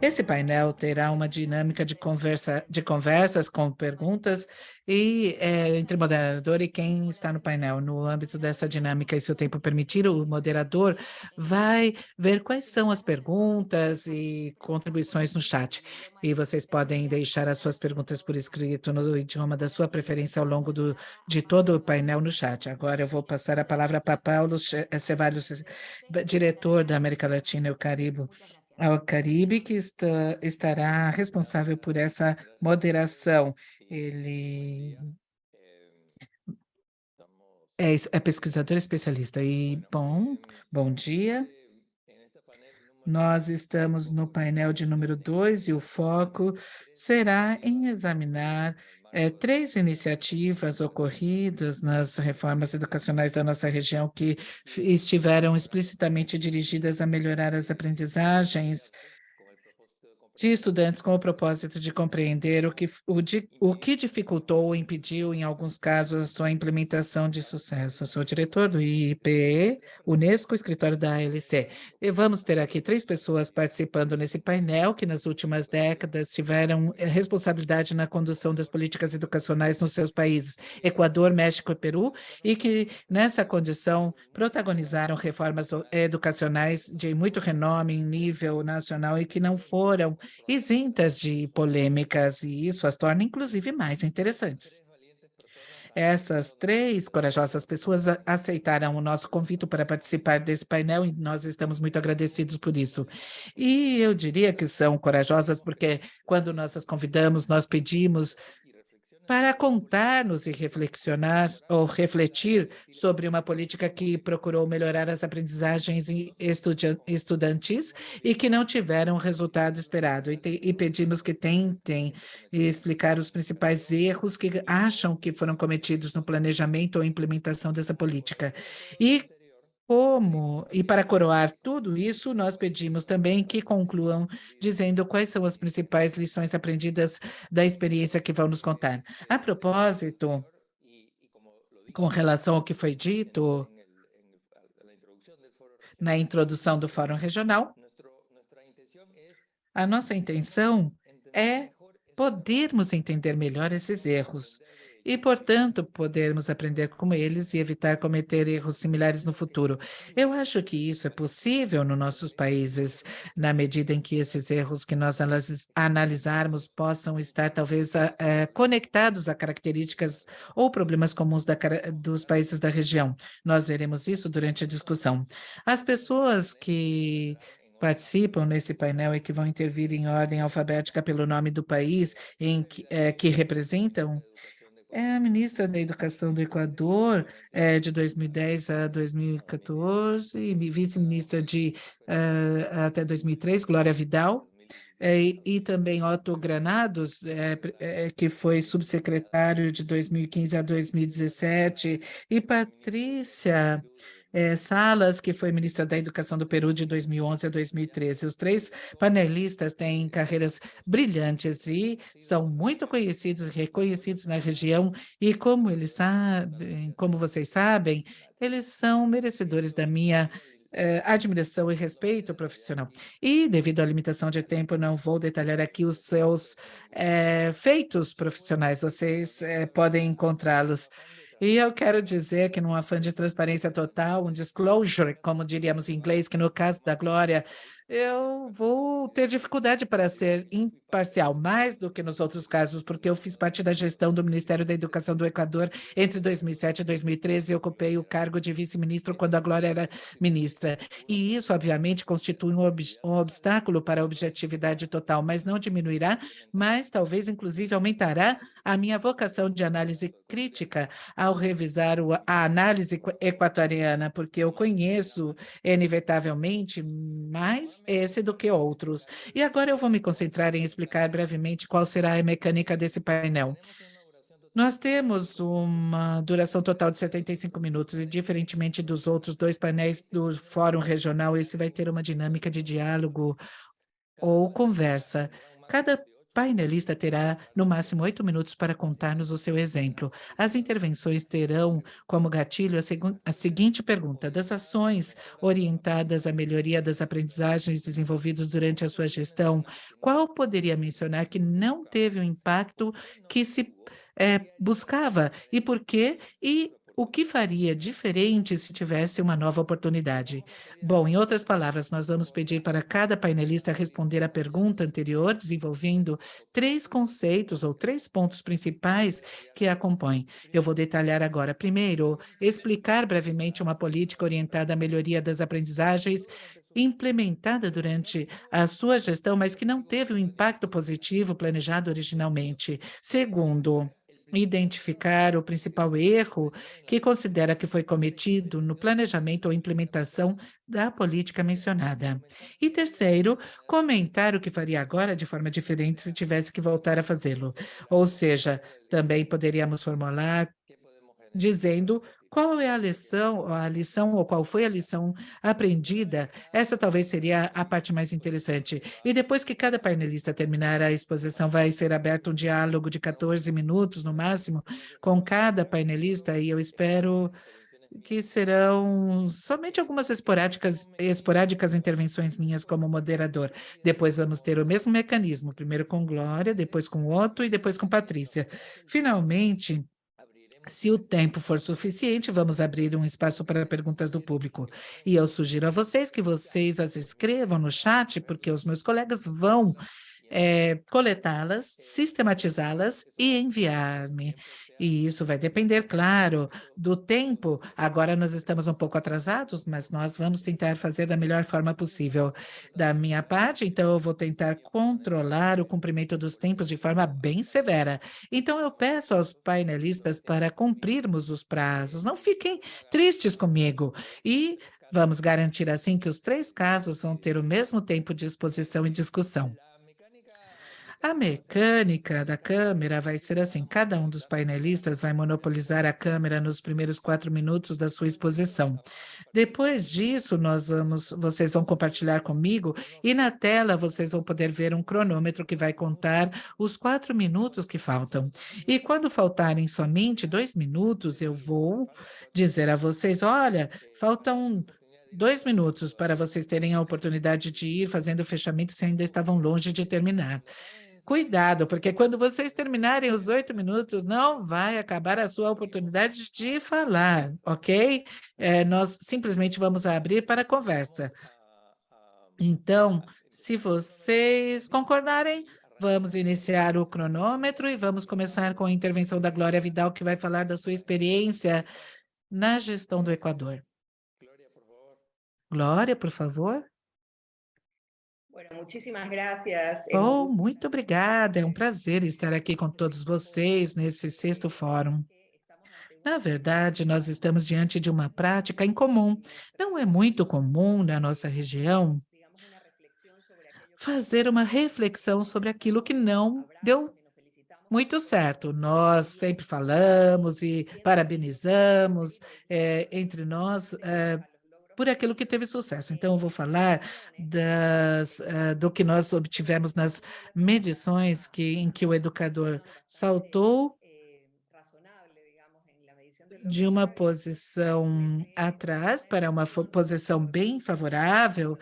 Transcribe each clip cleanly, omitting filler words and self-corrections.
Esse painel terá uma dinâmica de conversas com perguntas e entre o moderador e quem está no painel. No âmbito dessa dinâmica, e se o tempo permitir, o moderador vai ver quais são as perguntas e contribuições no chat. E vocês podem deixar as suas perguntas por escrito no idioma da sua preferência ao longo de todo o painel no chat. Agora eu vou passar a palavra para Paulo Cevallos, diretor da América Latina e o Caribe, que estará responsável por essa moderação. Ele é pesquisador especialista. E, bom dia. Nós estamos no painel de número 2 e o foco será em examinar três iniciativas ocorridas nas reformas educacionais da nossa região que estiveram explicitamente dirigidas a melhorar as aprendizagens de estudantes com o propósito de compreender o que dificultou ou impediu, em alguns casos, a sua implementação de sucesso. Eu sou diretor do IPE, Unesco, escritório da ALC. E vamos ter aqui três pessoas participando nesse painel que, nas últimas décadas, tiveram responsabilidade na condução das políticas educacionais nos seus países, Equador, México e Peru, e que, nessa condição, protagonizaram reformas educacionais de muito renome em nível nacional e que não foram isentas de polêmicas, e isso as torna, inclusive, mais interessantes. Essas três corajosas pessoas aceitaram o nosso convite para participar desse painel e nós estamos muito agradecidos por isso. E eu diria que são corajosas porque, quando nós as convidamos, nós pedimos para contar-nos e reflexionar ou refletir sobre uma política que procurou melhorar as aprendizagens estudantis e que não tiveram o resultado esperado. E pedimos que tentem explicar os principais erros que acham que foram cometidos no planejamento ou implementação dessa política. E para coroar tudo isso, nós pedimos também que concluam dizendo quais são as principais lições aprendidas da experiência que vão nos contar. A propósito, com relação ao que foi dito na introdução do Fórum Regional, a nossa intenção é podermos entender melhor esses erros e, portanto, podermos aprender com eles e evitar cometer erros similares no futuro. Eu acho que isso é possível nos nossos países, na medida em que esses erros que nós analisarmos possam estar, talvez, conectados a características ou problemas comuns dos países da região. Nós veremos isso durante a discussão. As pessoas que participam nesse painel e que vão intervir em ordem alfabética pelo nome do país que representam é a ministra da Educação do Equador, de 2010 a 2014, e vice-ministra até 2003, Glória Vidal, e também Otto Granados, que foi subsecretário de 2015 a 2017, e Patrícia Salas, que foi ministra da Educação do Peru de 2011 a 2013. Os três panelistas têm carreiras brilhantes e são muito conhecidos e reconhecidos na região, e como vocês sabem, eles são merecedores da minha admiração e respeito profissional. E, devido à limitação de tempo, não vou detalhar aqui os seus feitos profissionais, vocês podem encontrá-los. E eu quero dizer que, num afã de transparência total, um disclosure, como diríamos em inglês, que no caso da Glória, eu vou ter dificuldade para ser imparcial, mais do que nos outros casos, porque eu fiz parte da gestão do Ministério da Educação do Equador entre 2007 e 2013 e ocupei o cargo de vice-ministro quando a Glória era ministra. E isso, obviamente, constitui um obstáculo para a objetividade total, mas não diminuirá, mas talvez, inclusive, aumentará a minha vocação de análise crítica ao revisar a análise equatoriana, porque eu conheço, inevitavelmente, mais esse do que outros. E agora eu vou me concentrar em explicar brevemente qual será a mecânica desse painel. Nós temos uma duração total de 75 minutos e, diferentemente dos outros dois painéis do Fórum Regional, esse vai ter uma dinâmica de diálogo ou conversa. Cada painelista terá, no máximo, 8 minutos para contar-nos o seu exemplo. As intervenções terão como gatilho a seguinte pergunta: das ações orientadas à melhoria das aprendizagens desenvolvidas durante a sua gestão, qual poderia mencionar que não teve o impacto que se buscava e por quê? E o que faria diferente se tivesse uma nova oportunidade? Bom, em outras palavras, nós vamos pedir para cada painelista responder à pergunta anterior, desenvolvendo 3 conceitos ou 3 pontos principais que a compõem. Eu vou detalhar agora. Primeiro, explicar brevemente uma política orientada à melhoria das aprendizagens implementada durante a sua gestão, mas que não teve o impacto positivo planejado originalmente. Segundo, identificar o principal erro que considera que foi cometido no planejamento ou implementação da política mencionada. E terceiro, comentar o que faria agora de forma diferente se tivesse que voltar a fazê-lo. Ou seja, também poderíamos formular dizendo qual é a lição ou qual foi a lição aprendida. Essa talvez seria a parte mais interessante. E depois que cada painelista terminar a exposição, vai ser aberto um diálogo de 14 minutos no máximo com cada painelista e eu espero que serão somente algumas esporádicas intervenções minhas como moderador. Depois vamos ter o mesmo mecanismo, primeiro com Glória, depois com Otto e depois com Patrícia. Finalmente, se o tempo for suficiente, vamos abrir um espaço para perguntas do público. E eu sugiro a vocês que vocês as escrevam no chat, porque os meus colegas vão coletá-las, sistematizá-las e enviar-me. E isso vai depender, claro, do tempo. Agora nós estamos um pouco atrasados, mas nós vamos tentar fazer da melhor forma possível. Da minha parte, então, eu vou tentar controlar o cumprimento dos tempos de forma bem severa. Então, eu peço aos painelistas para cumprirmos os prazos. Não fiquem tristes comigo. E vamos garantir, assim, que os 3 casos vão ter o mesmo tempo de exposição e discussão. A mecânica da câmera vai ser assim: cada um dos painelistas vai monopolizar a câmera nos primeiros 4 minutos da sua exposição. Depois disso, vocês vão compartilhar comigo e na tela vocês vão poder ver um cronômetro que vai contar os 4 minutos que faltam. E quando faltarem somente 2 minutos, eu vou dizer a vocês: olha, faltam 2 minutos para vocês terem a oportunidade de ir fazendo o fechamento se ainda estavam longe de terminar. Cuidado, porque quando vocês terminarem os 8 minutos, não vai acabar a sua oportunidade de falar, ok? Nós simplesmente vamos abrir para conversa. Então, se vocês concordarem, vamos iniciar o cronômetro e vamos começar com a intervenção da Glória Vidal, que vai falar da sua experiência na gestão do Equador. Glória, por favor. Oh, muito obrigada. É um prazer estar aqui com todos vocês nesse sexto fórum. Na verdade, nós estamos diante de uma prática incomum. Não é muito comum na nossa região fazer uma reflexão sobre aquilo que não deu muito certo. Nós sempre falamos e parabenizamos entre nós por aquilo que teve sucesso. Então, eu vou falar do que nós obtivemos nas medições em que o educador saltou de uma posição atrás para uma posição bem favorável,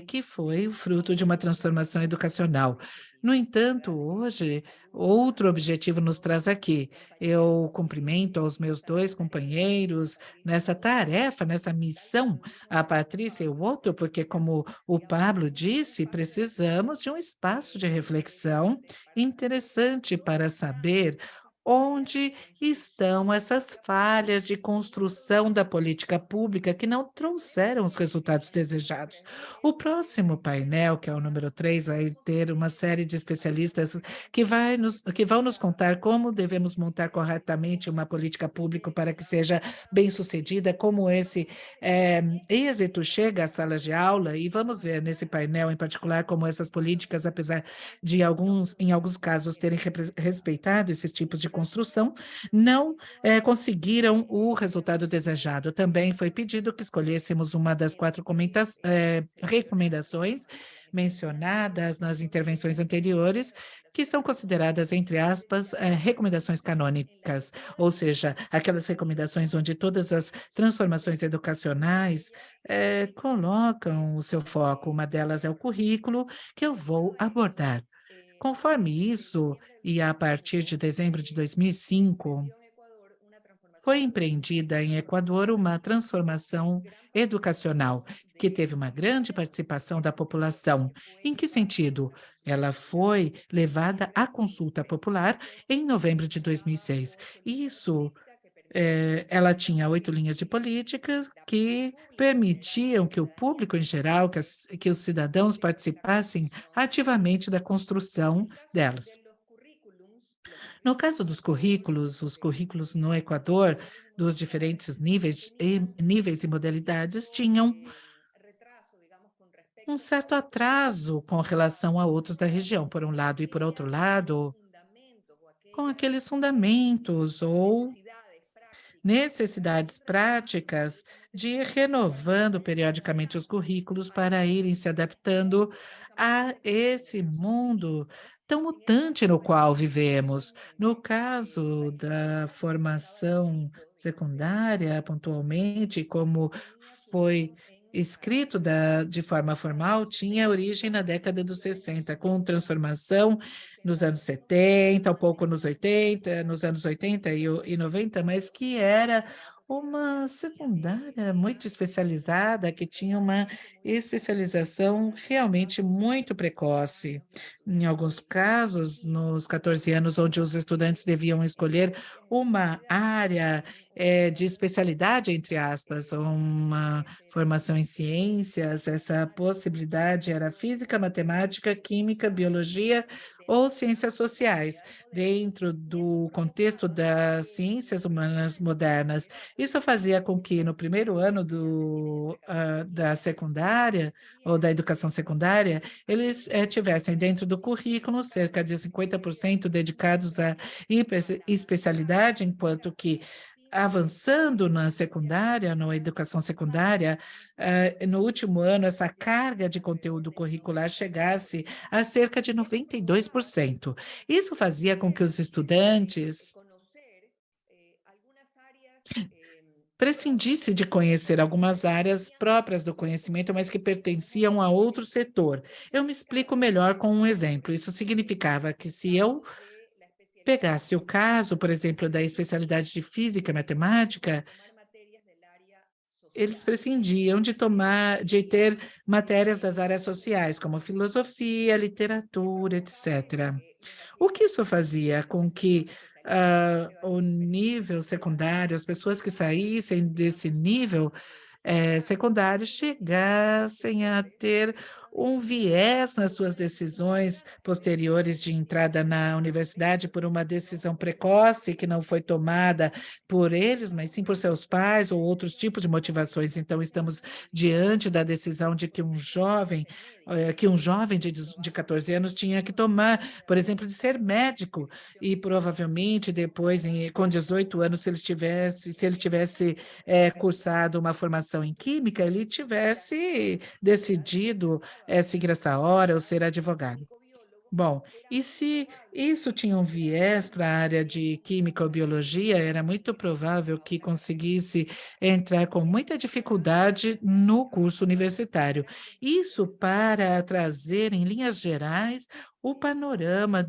que foi o fruto de uma transformação educacional. No entanto, hoje, outro objetivo nos traz aqui. Eu cumprimento aos meus 2 companheiros nessa tarefa, nessa missão, a Patrícia e o Otto, porque, como o Pablo disse, precisamos de um espaço de reflexão interessante para saber onde estão essas falhas de construção da política pública que não trouxeram os resultados desejados. O próximo painel, que é o número 3, vai ter uma série de especialistas que vão nos contar como devemos montar corretamente uma política pública para que seja bem-sucedida, como esse êxito chega às salas de aula, e vamos ver nesse painel em particular como essas políticas, apesar de em alguns casos, terem respeitado esses tipos de construção, não conseguiram o resultado desejado. Também foi pedido que escolhêssemos uma das 4 recomendações mencionadas nas intervenções anteriores, que são consideradas, entre aspas, recomendações canônicas, ou seja, aquelas recomendações onde todas as transformações educacionais colocam o seu foco. Uma delas é o currículo, que eu vou abordar. Conforme isso, e a partir de dezembro de 2005, foi empreendida em Equador uma transformação educacional que teve uma grande participação da população. Em que sentido? Ela foi levada à consulta popular em novembro de 2006. Isso, ela tinha 8 linhas de políticas que permitiam que o público em geral, que os cidadãos participassem ativamente da construção delas. No caso dos currículos, os currículos no Equador, dos diferentes níveis e modalidades, tinham um certo atraso com relação a outros da região, por um lado, e por outro lado, com aqueles fundamentos ou necessidades práticas de ir renovando periodicamente os currículos para irem se adaptando a esse mundo tão mutante no qual vivemos. No caso da formação secundária, pontualmente, como foi escrito de forma formal, tinha origem na década dos 60, com transformação nos anos 70, um pouco nos 80, nos anos 80 e 90, mas que era uma secundária muito especializada, que tinha uma especialização realmente muito precoce. Em alguns casos, nos 14 anos, onde os estudantes deviam escolher uma área de especialidade, entre aspas, uma formação em ciências, essa possibilidade era física, matemática, química, biologia ou ciências sociais, dentro do contexto das ciências humanas modernas. Isso fazia com que, no primeiro ano da secundária, ou da educação secundária, eles tivessem dentro do currículo cerca de 50% dedicados à especialidade, enquanto que avançando na secundária, na educação secundária, no último ano, essa carga de conteúdo curricular chegasse a cerca de 92%. Isso fazia com que os estudantes prescindissem de conhecer algumas áreas próprias do conhecimento, mas que pertenciam a outro setor. Eu me explico melhor com um exemplo. Isso significava que se eu pegasse o caso, por exemplo, da especialidade de física e matemática, eles prescindiam de ter matérias das áreas sociais, como filosofia, literatura, etc. O que isso fazia com que o nível secundário, as pessoas que saíssem desse nível secundários chegassem a ter um viés nas suas decisões posteriores de entrada na universidade por uma decisão precoce que não foi tomada por eles, mas sim por seus pais ou outros tipos de motivações. Então, estamos diante da decisão de que um jovem de 14 anos tinha que tomar, por exemplo, de ser médico, e provavelmente depois, com 18 anos, se ele tivesse cursado uma formação em química, ele tivesse decidido seguir essa hora ou ser advogado. Bom, e se isso tinha um viés para a área de química ou biologia, era muito provável que conseguisse entrar com muita dificuldade no curso universitário. Isso para trazer, em linhas gerais, o panorama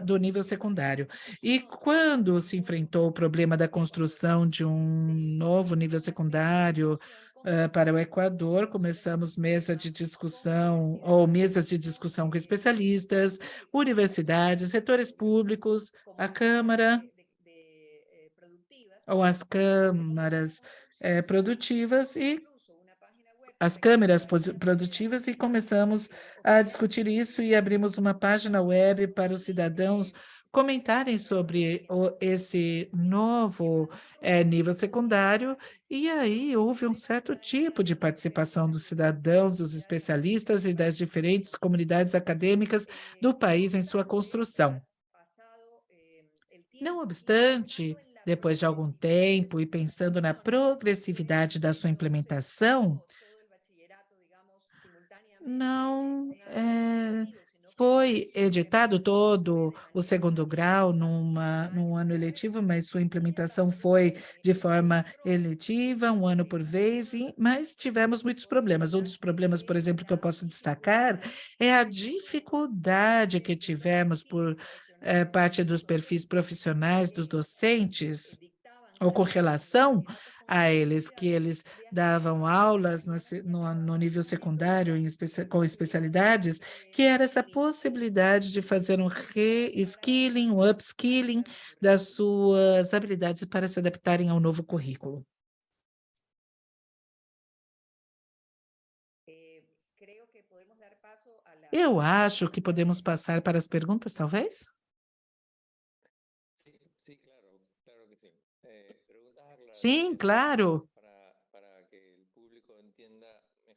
do nível secundário. E quando se enfrentou o problema da construção de um novo nível secundário, para o Equador, começamos mesa de discussão ou mesas de discussão com especialistas, universidades, setores públicos, a Câmara ou as câmaras produtivas e as produtivas, e começamos a discutir isso e abrimos uma página web para os cidadãos comentarem sobre esse novo nível secundário, e aí houve um certo tipo de participação dos cidadãos, dos especialistas e das diferentes comunidades acadêmicas do país em sua construção. Não obstante, depois de algum tempo e pensando na progressividade da sua implementação, não foi editado todo o segundo grau num ano eletivo, mas sua implementação foi de forma eletiva, um ano por vez, mas tivemos muitos problemas. Um dos problemas, por exemplo, que eu posso destacar é a dificuldade que tivemos por parte dos perfis profissionais dos docentes ou com relação a eles, que eles davam aulas no nível secundário com especialidades, que era essa possibilidade de fazer um re-skilling, um upskilling das suas habilidades para se adaptarem ao novo currículo. Eu acho que podemos passar para as perguntas, talvez? Sim, claro.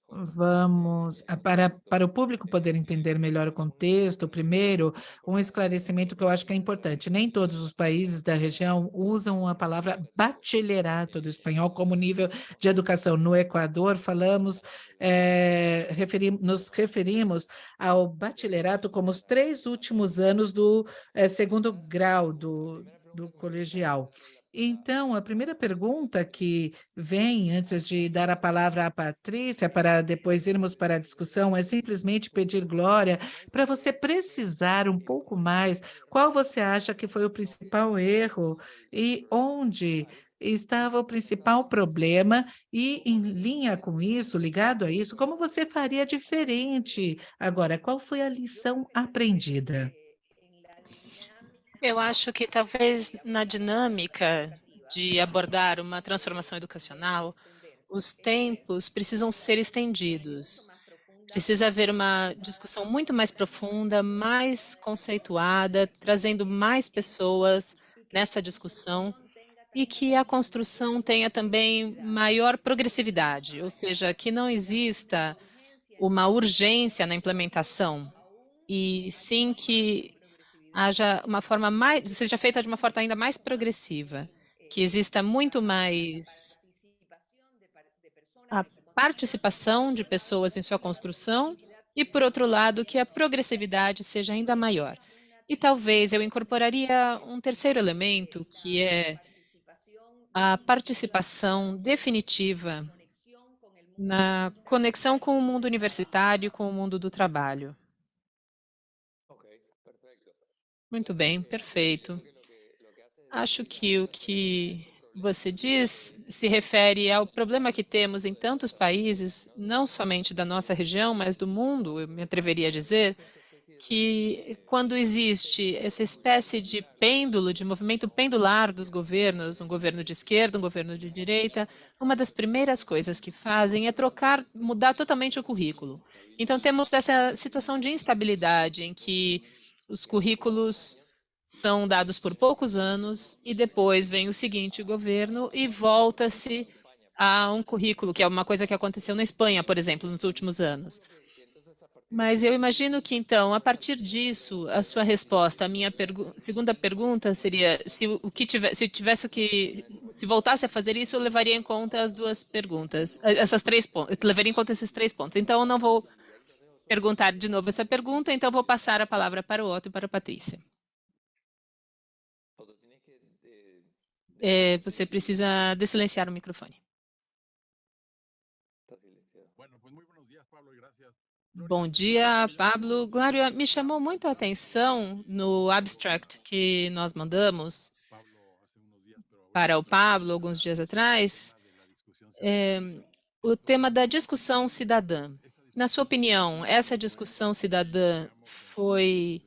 Vamos, para o público poder entender melhor o contexto, primeiro, um esclarecimento que eu acho que é importante. Nem todos os países da região usam a palavra bachillerato do espanhol como nível de educação. No Equador, nos referimos ao bachillerato como os 3 últimos anos do segundo grau do colegial. Então, a primeira pergunta que vem, antes de dar a palavra à Patrícia, para depois irmos para a discussão, é simplesmente pedir Glória para você precisar um pouco mais qual você acha que foi o principal erro e onde estava o principal problema, e em linha com isso, ligado a isso, como você faria diferente agora? Qual foi a lição aprendida? Eu acho que talvez na dinâmica de abordar uma transformação educacional, os tempos precisam ser estendidos. Precisa haver uma discussão muito mais profunda, mais conceituada, trazendo mais pessoas nessa discussão e que a construção tenha também maior progressividade, ou seja, que não exista uma urgência na implementação, e sim que haja uma forma mais, seja feita de uma forma ainda mais progressiva, que exista muito mais a participação de pessoas em sua construção e, por outro lado, que a progressividade seja ainda maior. E talvez eu incorporaria um terceiro elemento, que é a participação definitiva na conexão com o mundo universitário e com o mundo do trabalho. Muito bem, perfeito. Acho que o que você diz se refere ao problema que temos em tantos países, não somente da nossa região, mas do mundo, eu me atreveria a dizer, que quando existe essa espécie de pêndulo, de movimento pendular dos governos, um governo de esquerda, um governo de direita, uma das primeiras coisas que fazem é mudar totalmente o currículo. Então, temos essa situação de instabilidade em que os currículos são dados por poucos anos e depois vem o seguinte governo e volta-se a um currículo, que é uma coisa que aconteceu na Espanha, por exemplo, nos últimos anos. Mas eu imagino que, então, a partir disso, a sua resposta, a minha segunda pergunta seria se se voltasse a fazer isso, eu levaria em conta as duas perguntas, essas 3 pontos, eu levaria em conta esses 3 pontos. Então, eu não vou perguntar de novo essa pergunta, então vou passar a palavra para o Otto e para a Patrícia. Você precisa desilenciar o microfone. Bom dia, Pablo. Glória, me chamou muito a atenção no abstract que nós mandamos para o Pablo alguns dias atrás, o tema da discussão cidadã. Na sua opinião, essa discussão cidadã foi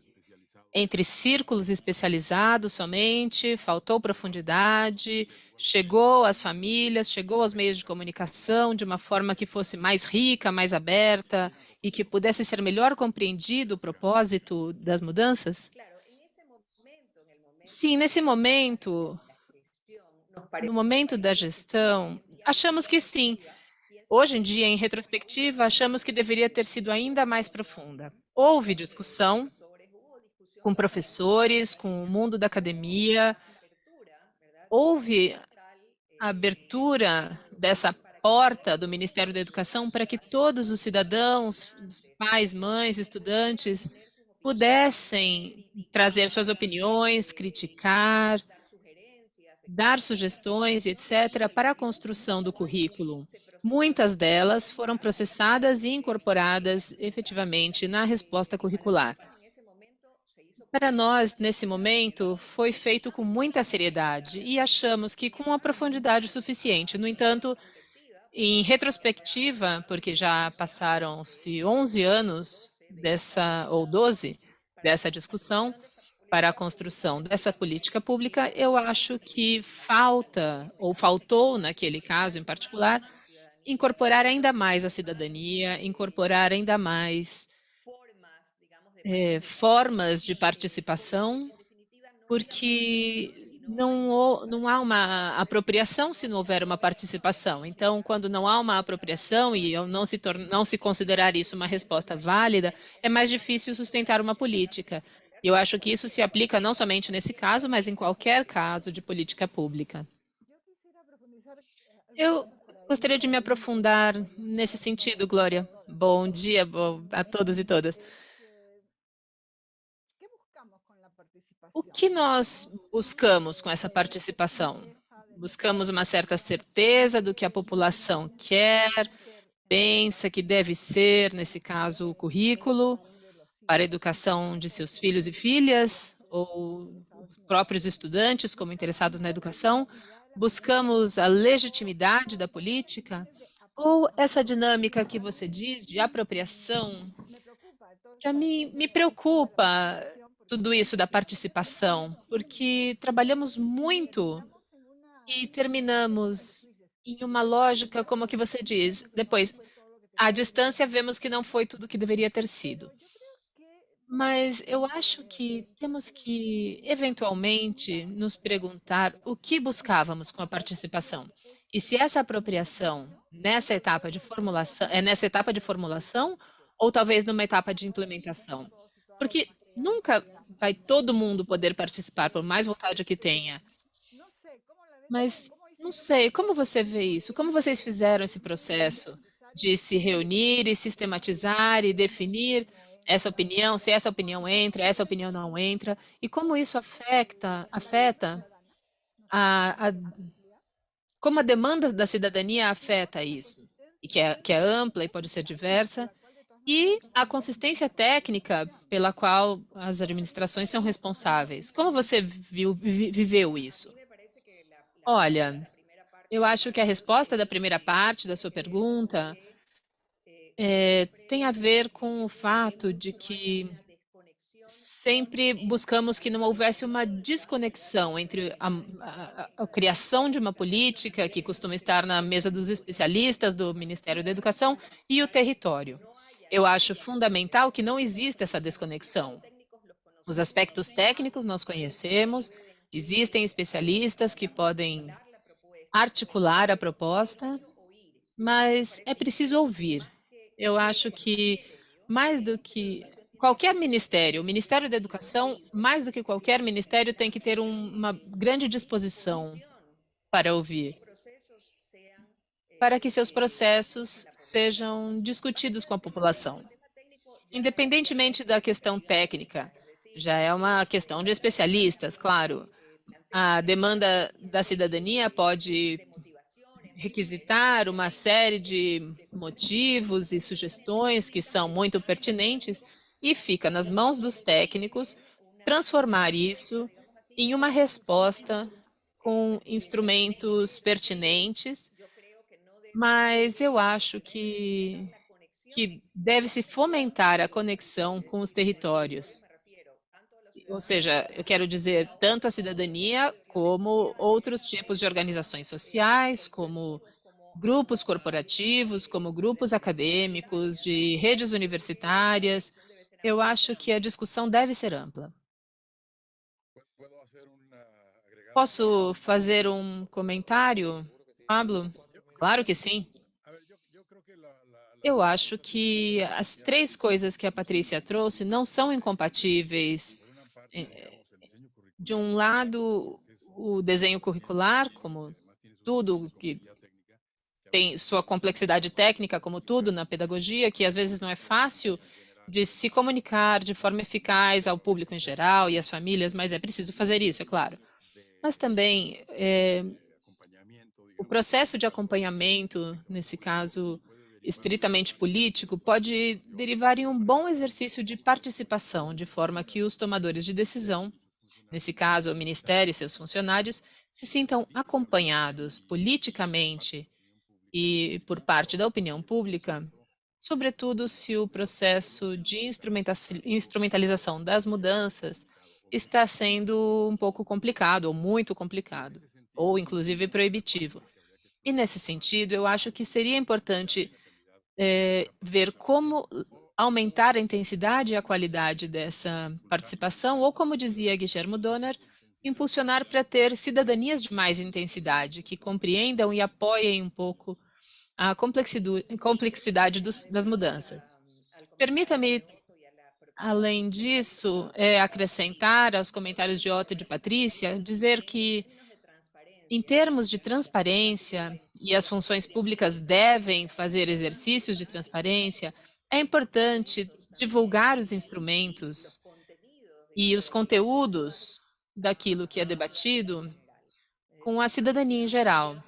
entre círculos especializados somente, faltou profundidade, chegou às famílias, chegou aos meios de comunicação de uma forma que fosse mais rica, mais aberta e que pudesse ser melhor compreendido o propósito das mudanças? Sim, nesse momento, no momento da gestão, achamos que sim. Hoje em dia, em retrospectiva, achamos que deveria ter sido ainda mais profunda. Houve discussão com professores, com o mundo da academia, houve a abertura dessa porta do Ministério da Educação para que todos os cidadãos, os pais, mães, estudantes, pudessem trazer suas opiniões, criticar, dar sugestões, etc., para a construção do currículo. Muitas delas foram processadas e incorporadas efetivamente na resposta curricular. Para nós, nesse momento, foi feito com muita seriedade e achamos que com a profundidade suficiente. No entanto, em retrospectiva, porque já passaram-se 11 anos dessa, ou 12, dessa discussão para a construção dessa política pública, eu acho que falta, ou faltou naquele caso em particular, incorporar ainda mais a cidadania, incorporar ainda mais formas de participação, porque não há uma apropriação se não houver uma participação. Então, quando não há uma apropriação e não se considerar isso uma resposta válida, é mais difícil sustentar uma política. E eu acho que isso se aplica não somente nesse caso, mas em qualquer caso de política pública. Eu gostaria de me aprofundar nesse sentido, Glória. Bom dia a todos e todas. O que nós buscamos com essa participação? Buscamos uma certa certeza do que a população quer, pensa que deve ser, nesse caso, o currículo para a educação de seus filhos e filhas, ou os próprios estudantes como interessados na educação. Buscamos a legitimidade da política, ou essa dinâmica que você diz de apropriação. Para mim, me preocupa tudo isso da participação, porque trabalhamos muito e terminamos em uma lógica, como a que você diz, depois, à distância, vemos que não foi tudo o que deveria ter sido. Mas eu acho que temos que, eventualmente, nos perguntar o que buscávamos com a participação. E se essa apropriação nessa etapa de formulação, é nessa etapa de formulação ou talvez numa etapa de implementação? Porque nunca vai todo mundo poder participar, por mais vontade que tenha. Mas não sei, como você vê isso? Como vocês fizeram esse processo de se reunir e sistematizar e definir essa opinião, se essa opinião entra, essa opinião não entra, e como isso afeta a como a demanda da cidadania afeta isso, e que é ampla e pode ser diversa, e a consistência técnica pela qual as administrações são responsáveis. Como você viveu isso? Olha, eu acho que a resposta da primeira parte da sua pergunta tem a ver com o fato de que sempre buscamos que não houvesse uma desconexão entre a criação de uma política que costuma estar na mesa dos especialistas do Ministério da Educação e o território. Eu acho fundamental que não exista essa desconexão. Os aspectos técnicos nós conhecemos, existem especialistas que podem articular a proposta, mas é preciso ouvir. Eu acho que mais do que qualquer ministério, o Ministério da Educação, mais do que qualquer ministério, tem que ter uma grande disposição para ouvir, para que seus processos sejam discutidos com a população. Independentemente da questão técnica, já é uma questão de especialistas, claro. A demanda da cidadania pode requisitar uma série de motivos e sugestões que são muito pertinentes e fica nas mãos dos técnicos transformar isso em uma resposta com instrumentos pertinentes, mas eu acho que deve-se fomentar a conexão com os territórios. Ou seja, eu quero dizer tanto a cidadania como outros tipos de organizações sociais, como grupos corporativos, como grupos acadêmicos, de redes universitárias. Eu acho que a discussão deve ser ampla. Posso fazer um comentário, Pablo? Claro que sim. Eu acho que as três coisas que a Patrícia trouxe não são incompatíveis. De um lado, o desenho curricular, como tudo que tem sua complexidade técnica, como tudo na pedagogia, que às vezes não é fácil de se comunicar de forma eficaz ao público em geral e às famílias, mas é preciso fazer isso, é claro. Mas também o processo de acompanhamento, nesse caso estritamente político, pode derivar em um bom exercício de participação, de forma que os tomadores de decisão, nesse caso o Ministério e seus funcionários, se sintam acompanhados politicamente e por parte da opinião pública, sobretudo se o processo de instrumentalização das mudanças está sendo um pouco complicado, ou muito complicado, ou inclusive proibitivo. E nesse sentido, eu acho que seria importante ver como aumentar a intensidade e a qualidade dessa participação, ou como dizia Guillermo Donner, impulsionar para ter cidadanias de mais intensidade, que compreendam e apoiem um pouco a complexidade das mudanças. Permita-me, além disso, acrescentar aos comentários de Otto e de Patrícia, dizer que, em termos de transparência, e as funções públicas devem fazer exercícios de transparência, é importante divulgar os instrumentos e os conteúdos daquilo que é debatido com a cidadania em geral.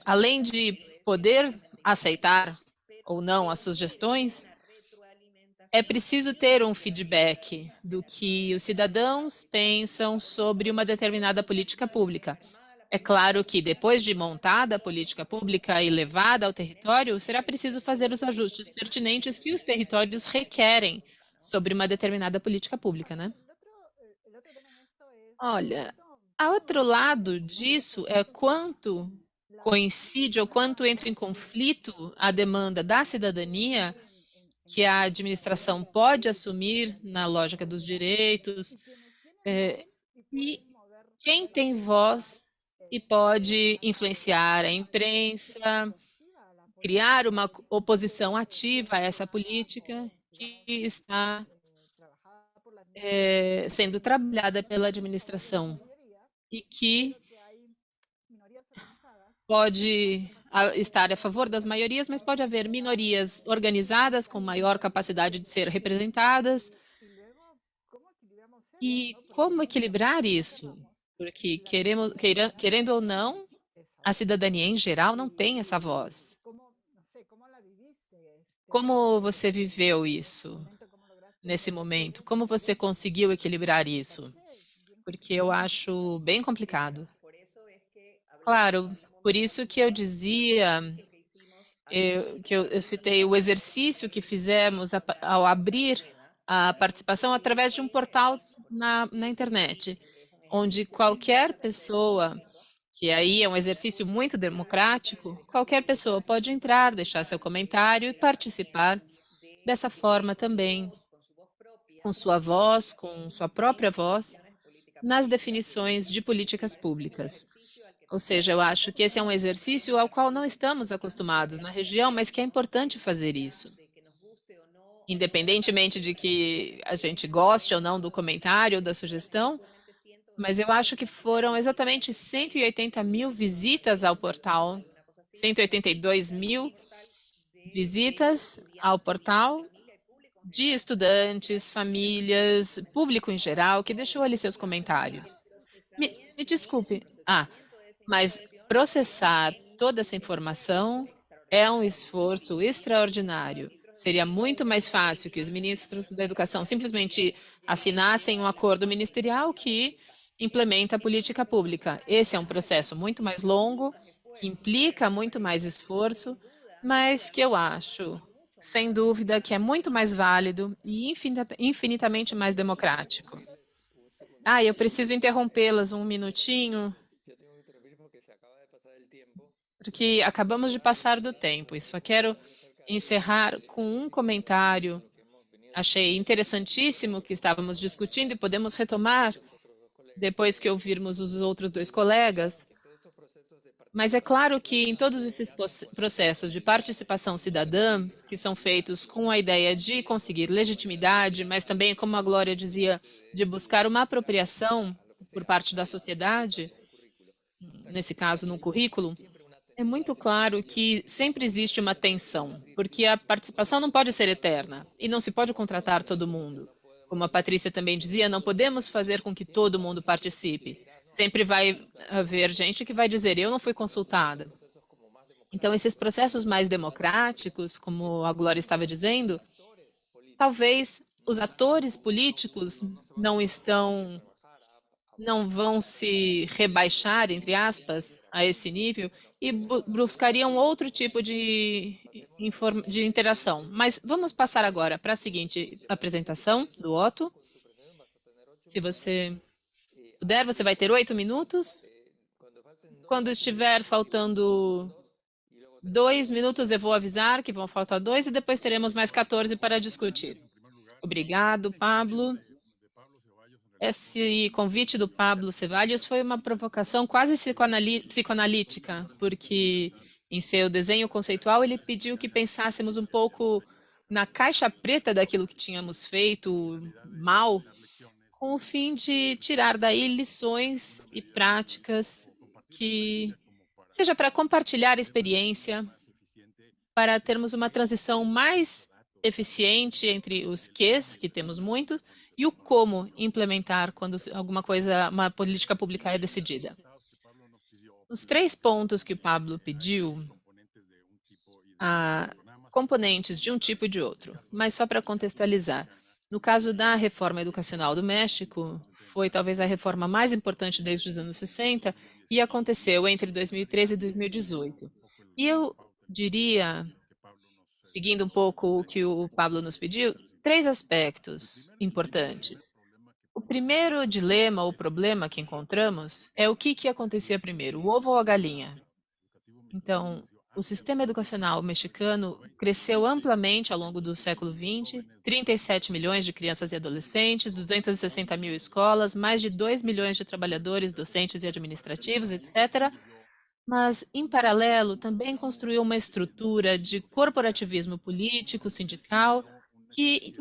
Além de poder aceitar ou não as sugestões, é preciso ter um feedback do que os cidadãos pensam sobre uma determinada política pública. É claro que depois de montada a política pública e levada ao território, será preciso fazer os ajustes pertinentes que os territórios requerem sobre uma determinada política pública, né? Olha, a outro lado disso é quanto coincide ou quanto entra em conflito a demanda da cidadania que a administração pode assumir na lógica dos direitos, e quem tem voz e pode influenciar a imprensa, criar uma oposição ativa a essa política que está sendo trabalhada pela administração e que pode estar a favor das maiorias, mas pode haver minorias organizadas com maior capacidade de ser representadas. E como equilibrar isso? Porque querendo ou não, a cidadania em geral não tem essa voz. Como você viveu isso nesse momento? Como você conseguiu equilibrar isso? Porque eu acho bem complicado. Claro, por isso que eu dizia, eu citei o exercício que fizemos ao abrir a participação através de um portal na internet, onde qualquer pessoa, que aí é um exercício muito democrático, qualquer pessoa pode entrar, deixar seu comentário e participar dessa forma também, com sua voz, com sua própria voz, nas definições de políticas públicas. Ou seja, eu acho que esse é um exercício ao qual não estamos acostumados na região, mas que é importante fazer isso. Independentemente de que a gente goste ou não do comentário ou da sugestão, mas eu acho que foram exatamente 180 mil visitas ao portal, 182 mil visitas ao portal de estudantes, famílias, público em geral, que deixou ali seus comentários. Me desculpe. Mas processar toda essa informação é um esforço extraordinário. Seria muito mais fácil que os ministros da Educação simplesmente assinassem um acordo ministerial que implementa a política pública. Esse é um processo muito mais longo, que implica muito mais esforço, mas que eu acho, sem dúvida, que é muito mais válido e infinitamente mais democrático. Eu preciso interrompê-las um minutinho, porque acabamos de passar do tempo e só quero encerrar com um comentário. Achei interessantíssimo o que estávamos discutindo e podemos retomar depois que ouvirmos os outros dois colegas. Mas é claro que em todos esses processos de participação cidadã, que são feitos com a ideia de conseguir legitimidade, mas também, como a Glória dizia, de buscar uma apropriação por parte da sociedade, nesse caso, no currículo, é muito claro que sempre existe uma tensão, porque a participação não pode ser eterna e não se pode contratar todo mundo. Como a Patrícia também dizia, não podemos fazer com que todo mundo participe. Sempre vai haver gente que vai dizer, eu não fui consultada. Então, esses processos mais democráticos, como a Glória estava dizendo, talvez os atores políticos não estão não vão se rebaixar, entre aspas, a esse nível e buscariam outro tipo de interação. Mas vamos passar agora para a seguinte apresentação do Otto. Se você puder, você vai ter 8 minutos. Quando estiver faltando 2 minutos, eu vou avisar que vão faltar dois e depois teremos mais 14 para discutir. Obrigado, Pablo. Esse convite do Pablo Cevallos foi uma provocação quase psicoanalítica, porque em seu desenho conceitual ele pediu que pensássemos um pouco na caixa preta daquilo que tínhamos feito mal, com o fim de tirar daí lições e práticas que seja para compartilhar experiência, para termos uma transição mais eficiente entre os ques, que temos muitos, e o como implementar quando alguma coisa, uma política pública é decidida. Os 3 pontos que o Pablo pediu, componentes de um tipo e de outro, mas só para contextualizar. No caso da reforma educacional do México, foi talvez a reforma mais importante desde os anos 60 e aconteceu entre 2013 e 2018. E eu diria, seguindo um pouco o que o Pablo nos pediu, 3 aspectos importantes. O primeiro dilema ou problema que encontramos é o que acontecia primeiro, o ovo ou a galinha? Então, o sistema educacional mexicano cresceu amplamente ao longo do século XX, 37 milhões de crianças e adolescentes, 260 mil escolas, mais de 2 milhões de trabalhadores, docentes e administrativos, etc. Mas, em paralelo, também construiu uma estrutura de corporativismo político, sindical, que,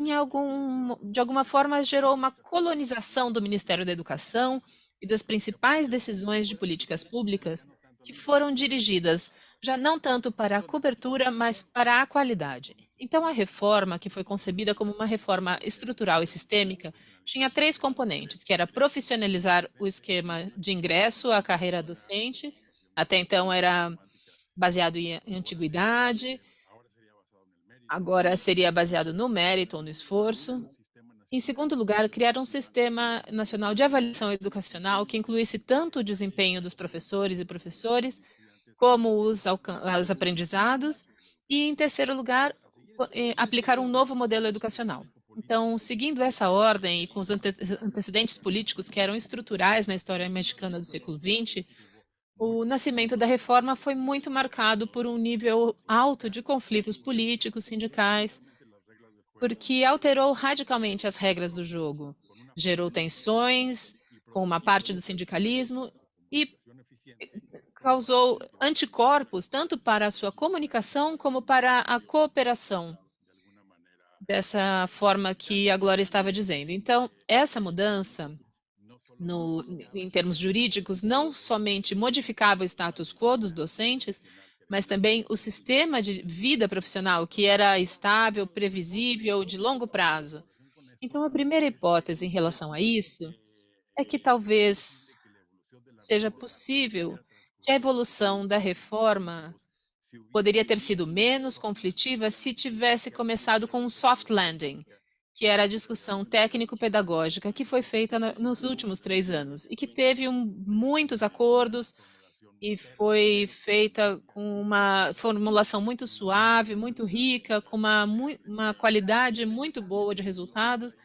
de alguma forma, gerou uma colonização do Ministério da Educação e das principais decisões de políticas públicas que foram dirigidas já não tanto para a cobertura, mas para a qualidade. Então, a reforma, que foi concebida como uma reforma estrutural e sistêmica, tinha 3 componentes, que era profissionalizar o esquema de ingresso à carreira docente, até então era baseado em antiguidade, agora seria baseado no mérito ou no esforço. Em segundo lugar, criar um sistema nacional de avaliação educacional que incluísse tanto o desempenho dos professores e professores, como os aprendizados. E, em terceiro lugar, aplicar um novo modelo educacional. Então, seguindo essa ordem e com os antecedentes políticos que eram estruturais na história mexicana do século XX, o nascimento da reforma foi muito marcado por um nível alto de conflitos políticos, sindicais, porque alterou radicalmente as regras do jogo, gerou tensões com uma parte do sindicalismo e causou anticorpos tanto para a sua comunicação como para a cooperação, dessa forma que a Glória estava dizendo. Então, essa mudança em termos jurídicos, não somente modificava o status quo dos docentes, mas também o sistema de vida profissional, que era estável, previsível, de longo prazo. Então, a primeira hipótese em relação a isso é que talvez seja possível que a evolução da reforma poderia ter sido menos conflitiva se tivesse começado com um soft landing, que era a discussão técnico-pedagógica que foi feita nos últimos 3 anos e que teve muitos acordos e foi feita com uma formulação muito suave, muito rica, com uma qualidade muito boa de resultados.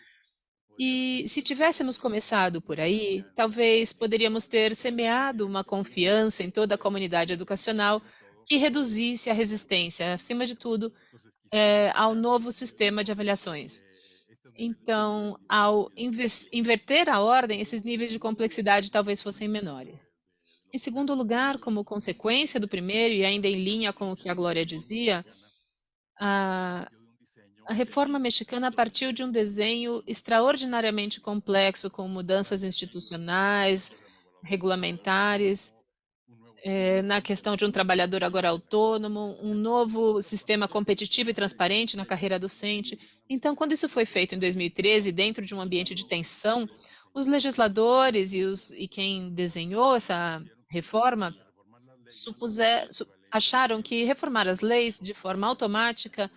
E se tivéssemos começado por aí, talvez poderíamos ter semeado uma confiança em toda a comunidade educacional que reduzisse a resistência, acima de tudo, ao novo sistema de avaliações. Então, ao inverter a ordem, esses níveis de complexidade talvez fossem menores. Em segundo lugar, como consequência do primeiro, e ainda em linha com o que a Glória dizia, a reforma mexicana partiu de um desenho extraordinariamente complexo, com mudanças institucionais, regulamentares, na questão de um trabalhador agora autônomo, um novo sistema competitivo e transparente na carreira docente. Então, quando isso foi feito em 2013, dentro de um ambiente de tensão, os legisladores e quem desenhou essa reforma acharam que reformar as leis de forma automática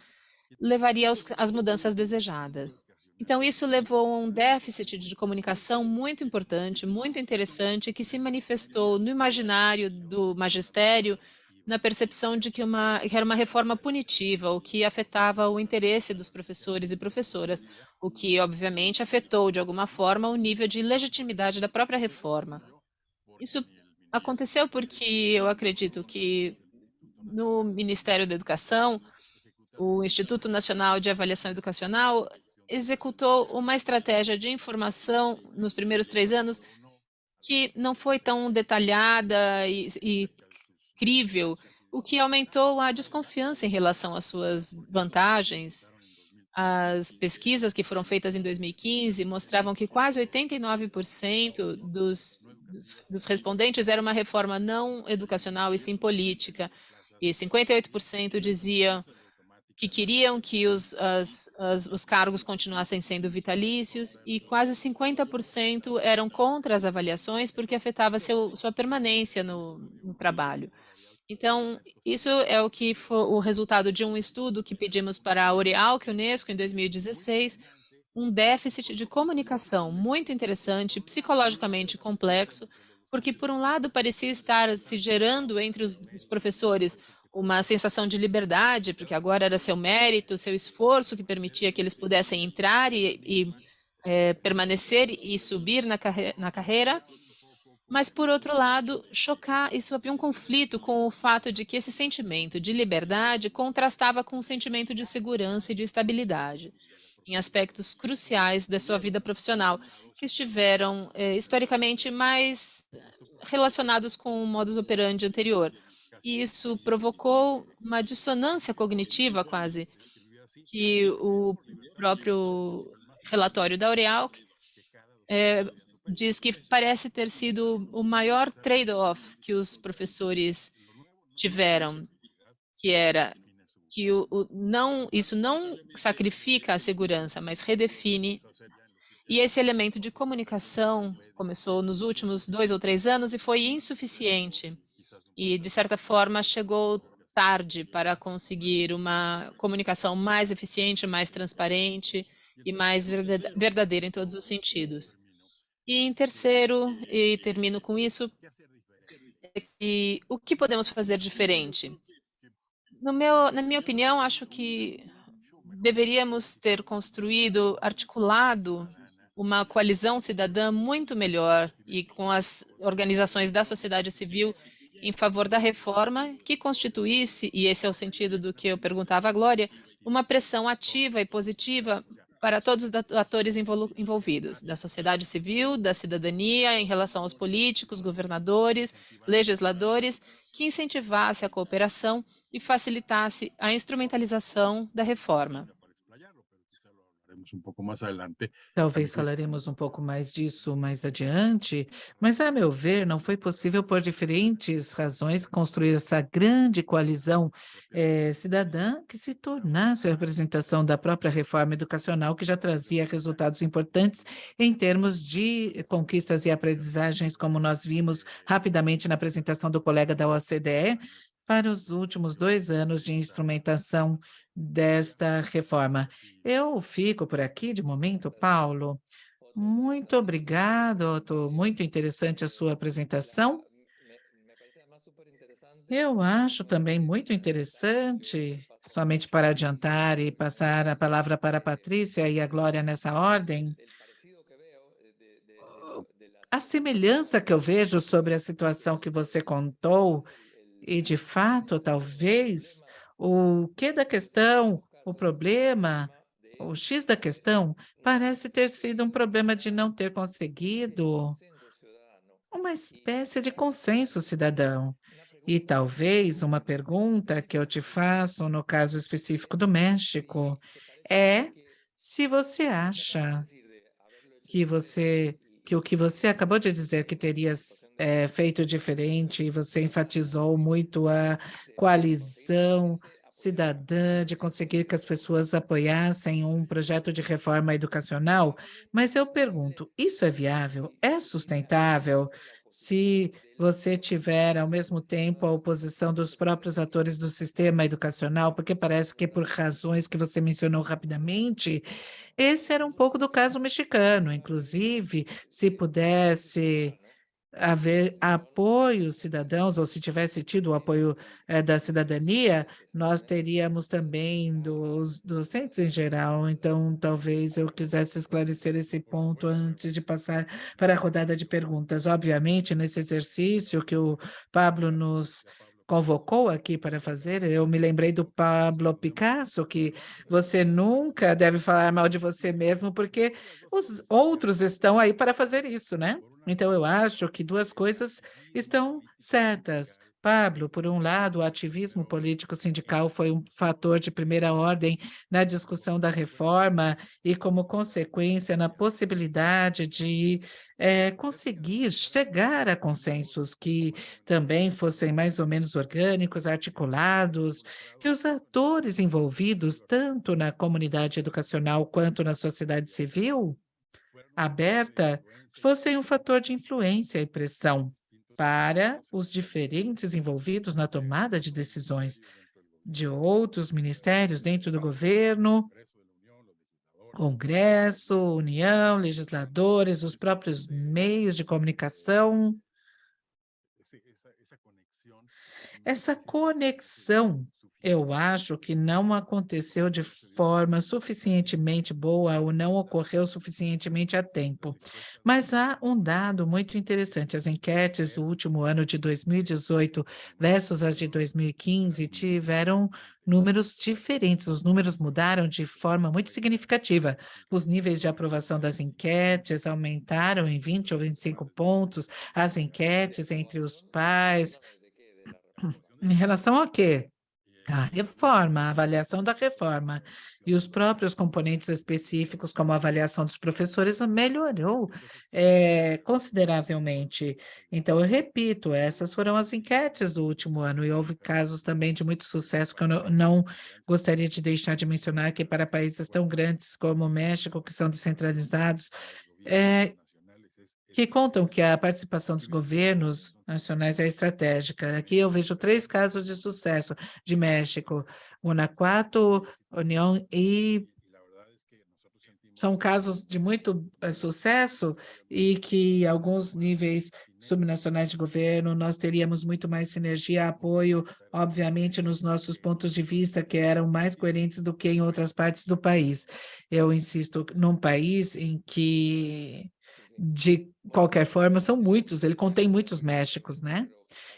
levaria às mudanças desejadas. Então, isso levou a um déficit de comunicação muito importante, muito interessante, que se manifestou no imaginário do magistério, na percepção de que era uma reforma punitiva, o que afetava o interesse dos professores e professoras, o que, obviamente, afetou, de alguma forma, o nível de legitimidade da própria reforma. Isso aconteceu porque eu acredito que no Ministério da Educação, o Instituto Nacional de Avaliação Educacional executou uma estratégia de informação nos primeiros 3 anos que não foi tão detalhada e crível, o que aumentou a desconfiança em relação às suas vantagens. As pesquisas que foram feitas em 2015 mostravam que quase 89% dos respondentes era uma reforma não educacional e sim política, e 58% diziam que queriam que os cargos continuassem sendo vitalícios e quase 50% eram contra as avaliações porque afetava sua permanência no trabalho. Então, isso é o que foi o resultado de um estudo que pedimos para a Orealc Unesco em 2016, um déficit de comunicação muito interessante, psicologicamente complexo, porque, por um lado, parecia estar se gerando entre os professores uma sensação de liberdade, porque agora era seu mérito, seu esforço que permitia que eles pudessem entrar e permanecer e subir na carreira, mas, por outro lado, isso havia um conflito com o fato de que esse sentimento de liberdade contrastava com o sentimento de segurança e de estabilidade, em aspectos cruciais da sua vida profissional, que estiveram historicamente mais relacionados com o modus operandi anterior. E isso provocou uma dissonância cognitiva quase, que o próprio relatório da Orealc diz que parece ter sido o maior trade-off que os professores tiveram, que era que isso não sacrifica a segurança, mas redefine. E esse elemento de comunicação começou nos últimos 2 ou 3 anos e foi insuficiente. E, de certa forma, chegou tarde para conseguir uma comunicação mais eficiente, mais transparente e mais verdadeira em todos os sentidos. E em terceiro, e termino com isso, o que podemos fazer diferente? Na minha opinião, acho que deveríamos ter construído, articulado uma coalizão cidadã muito melhor e com as organizações da sociedade civil em favor da reforma que constituísse, e esse é o sentido do que eu perguntava à Glória, uma pressão ativa e positiva para todos os atores envolvidos, da sociedade civil, da cidadania, em relação aos políticos, governadores, legisladores, que incentivasse a cooperação e facilitasse a instrumentalização da reforma. Talvez falaremos um pouco mais disso mais adiante, mas, a meu ver, não foi possível, por diferentes razões, construir essa grande coalizão cidadã que se tornasse a representação da própria reforma educacional, que já trazia resultados importantes em termos de conquistas e aprendizagens, como nós vimos rapidamente na apresentação do colega da OCDE, para os últimos 2 anos de instrumentação desta reforma. Eu fico por aqui de momento, Paulo. Muito obrigado, muito interessante a sua apresentação. Eu acho também muito interessante, somente para adiantar e passar a palavra para a Patrícia e a Glória nessa ordem, a semelhança que eu vejo sobre a situação que você contou, e de fato, talvez, o que da questão, o problema, o X da questão, parece ter sido um problema de não ter conseguido uma espécie de consenso cidadão. E talvez uma pergunta que eu te faço no caso específico do México é se você acha que você que o que você acabou de dizer que teria feito diferente, e você enfatizou muito a coalizão cidadã, de conseguir que as pessoas apoiassem um projeto de reforma educacional, mas eu pergunto, isso é viável? É sustentável? Se você tiver, ao mesmo tempo, a oposição dos próprios atores do sistema educacional, porque parece que por razões que você mencionou rapidamente, esse era um pouco do caso mexicano, inclusive, se pudesse haver apoio cidadãos, ou se tivesse tido o apoio da cidadania, nós teríamos também dos docentes em geral. Então, talvez eu quisesse esclarecer esse ponto antes de passar para a rodada de perguntas. Obviamente, nesse exercício que o Pablo nos convocou aqui para fazer, eu me lembrei do Pablo Picasso, que você nunca deve falar mal de você mesmo, porque os outros estão aí para fazer isso, né? Então, eu acho que duas coisas estão certas. Pablo, por um lado, o ativismo político sindical foi um fator de primeira ordem na discussão da reforma e, como consequência, na possibilidade de conseguir chegar a consensos que também fossem mais ou menos orgânicos, articulados, que os atores envolvidos, tanto na comunidade educacional quanto na sociedade civil, aberta, fossem um fator de influência e pressão para os diferentes envolvidos na tomada de decisões de outros ministérios dentro do governo, Congresso, União, legisladores, os próprios meios de comunicação. Essa conexão, eu acho que não aconteceu de forma suficientemente boa ou não ocorreu suficientemente a tempo. Mas há um dado muito interessante: as enquetes do último ano de 2018 versus as de 2015 tiveram números diferentes, os números mudaram de forma muito significativa. Os níveis de aprovação das enquetes aumentaram em 20 ou 25 pontos, as enquetes entre os pais, em relação ao quê? A reforma, a avaliação da reforma e os próprios componentes específicos, como a avaliação dos professores, melhorou consideravelmente. Então, eu repito, essas foram as enquetes do último ano e houve casos também de muito sucesso que eu não gostaria de deixar de mencionar, que para países tão grandes como o México, que são descentralizados, é, que contam que a participação dos governos nacionais é estratégica. Aqui eu vejo três casos de sucesso de México, Guanajuato, União e são casos de muito sucesso e que alguns níveis subnacionais de governo nós teríamos muito mais sinergia, apoio, obviamente, nos nossos pontos de vista que eram mais coerentes do que em outras partes do país. Eu insisto, num país em que, de qualquer forma, são muitos, ele contém muitos Méxicos, né?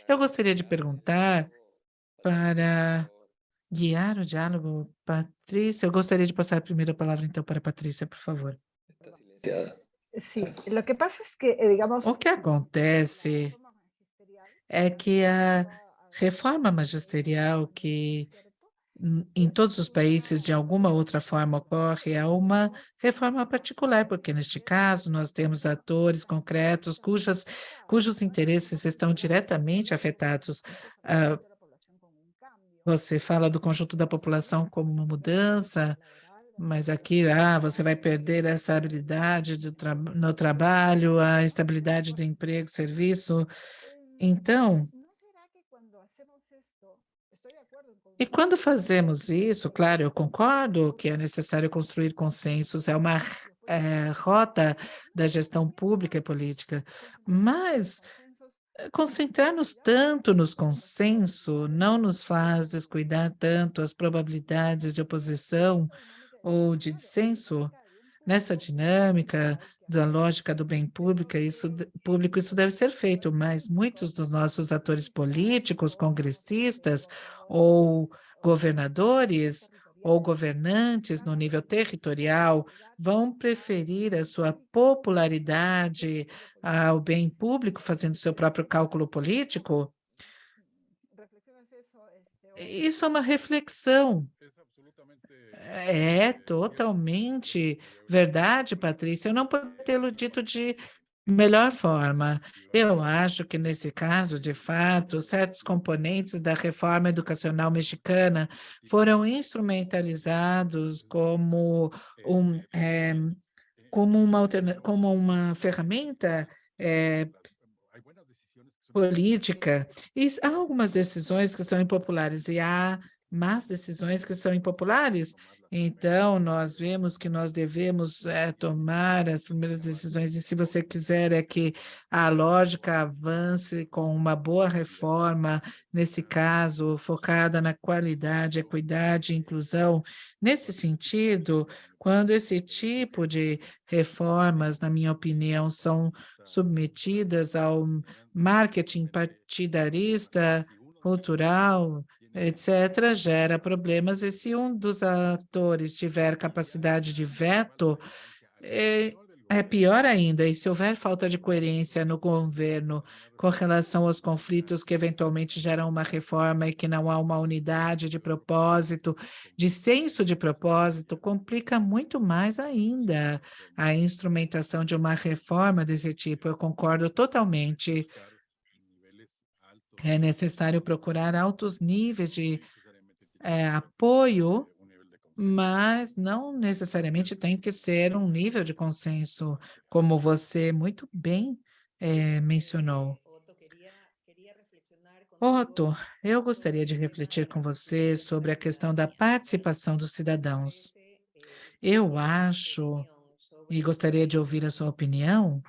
Eu gostaria de perguntar para guiar o diálogo, Patrícia, eu gostaria de passar a primeira palavra, então, para a Patrícia, por favor. Sí, lo que pasa es que, digamos, O que acontece é que a reforma magisterial que em todos os países de alguma outra forma ocorre é uma reforma particular, porque neste caso nós temos atores concretos cujos interesses estão diretamente afetados. Ah, você fala do conjunto da população como uma mudança, mas aqui, você vai perder essa habilidade no trabalho, a estabilidade do emprego, serviço. Então, e quando fazemos isso, claro, eu concordo que é necessário construir consensos, é uma rota da gestão pública e política, mas concentrar-nos tanto nos consensos não nos faz descuidar tanto as probabilidades de oposição ou de dissenso. Nessa dinâmica da lógica do bem público, isso deve ser feito, mas muitos dos nossos atores políticos, congressistas ou governadores ou governantes no nível territorial vão preferir a sua popularidade ao bem público, fazendo seu próprio cálculo político. Isso é uma reflexão. É totalmente verdade, Patrícia. Eu não poderia tê-lo dito de melhor forma. Eu acho que, nesse caso, de fato, certos componentes da reforma educacional mexicana foram instrumentalizados como uma ferramenta política, e há algumas decisões que são impopulares e há más decisões que são impopulares. Então, nós vemos que nós devemos tomar as primeiras decisões, e se você quiser que a lógica avance com uma boa reforma, nesse caso, focada na qualidade, equidade e inclusão, nesse sentido, quando esse tipo de reformas, na minha opinião, são submetidas ao marketing partidarista, cultural, etc., gera problemas. E se um dos atores tiver capacidade de veto, é pior ainda. E se houver falta de coerência no governo com relação aos conflitos que eventualmente geram uma reforma e que não há uma unidade de propósito, de senso de propósito, complica muito mais ainda a instrumentação de uma reforma desse tipo. Eu concordo totalmente. É necessário procurar altos níveis de apoio, mas não necessariamente tem que ser um nível de consenso, como você muito bem mencionou. Otto, eu gostaria de refletir com você sobre a questão da participação dos cidadãos. Eu acho, e gostaria de ouvir a sua opinião,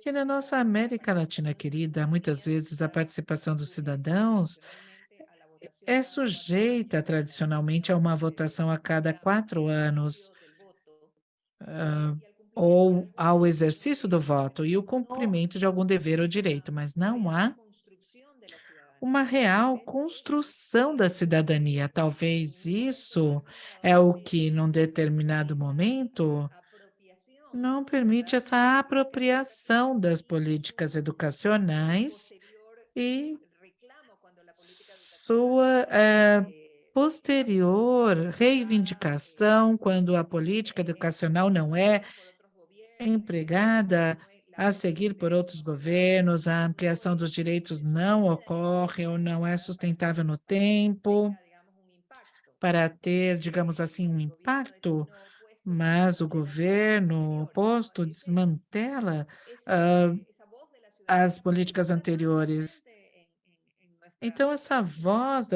que na nossa América Latina querida, muitas vezes a participação dos cidadãos é sujeita tradicionalmente a uma votação a cada 4 anos, ou ao exercício do voto e o cumprimento de algum dever ou direito, mas não há uma real construção da cidadania. Talvez isso é o que, num determinado momento, não permite essa apropriação das políticas educacionais e sua posterior reivindicação, quando a política educacional não é empregada a seguir por outros governos, a ampliação dos direitos não ocorre ou não é sustentável no tempo para ter, digamos assim, um impacto, mas o governo oposto desmantela ah, as políticas anteriores. Então, essa voz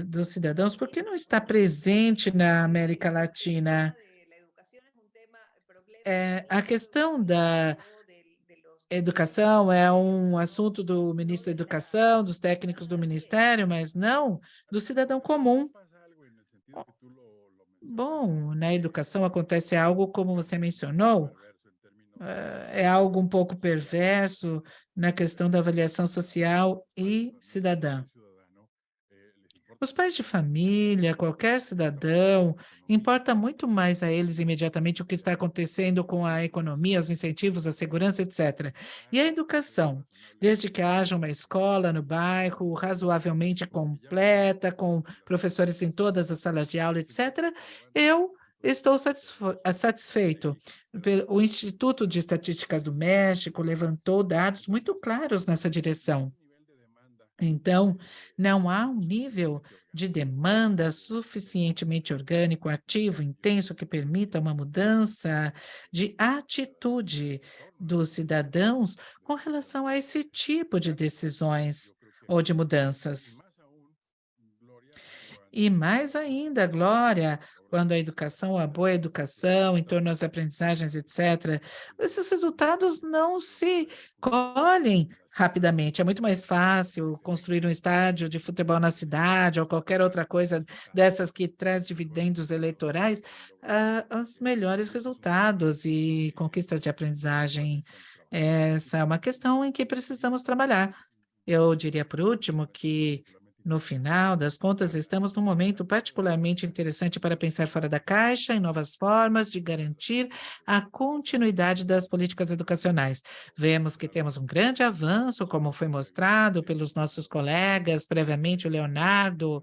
dos cidadãos, por que não está presente na América Latina? A questão da educação é um assunto do ministro da Educação, dos técnicos do ministério, mas não do cidadão comum. Bom, na educação acontece algo como você mencionou, é algo um pouco perverso na questão da avaliação social e cidadã. Os pais de família, qualquer cidadão, importa muito mais a eles imediatamente o que está acontecendo com a economia, os incentivos, a segurança, etc. E a educação, desde que haja uma escola no bairro razoavelmente completa, com professores em todas as salas de aula, etc., eu estou satisfeito. O Instituto de Estatísticas do México levantou dados muito claros nessa direção. Então, não há um nível de demanda suficientemente orgânico, ativo, intenso, que permita uma mudança de atitude dos cidadãos com relação a esse tipo de decisões ou de mudanças. E mais ainda, Glória, quando a educação, a boa educação, em torno das aprendizagens, etc., esses resultados não se colhem rapidamente. É muito mais fácil construir um estádio de futebol na cidade ou qualquer outra coisa dessas que traz dividendos eleitorais, os melhores resultados e conquistas de aprendizagem. Essa é uma questão em que precisamos trabalhar. Eu diria, por último, que no final das contas, estamos num momento particularmente interessante para pensar fora da caixa em novas formas de garantir a continuidade das políticas educacionais. Vemos que temos um grande avanço, como foi mostrado pelos nossos colegas, previamente o Leonardo,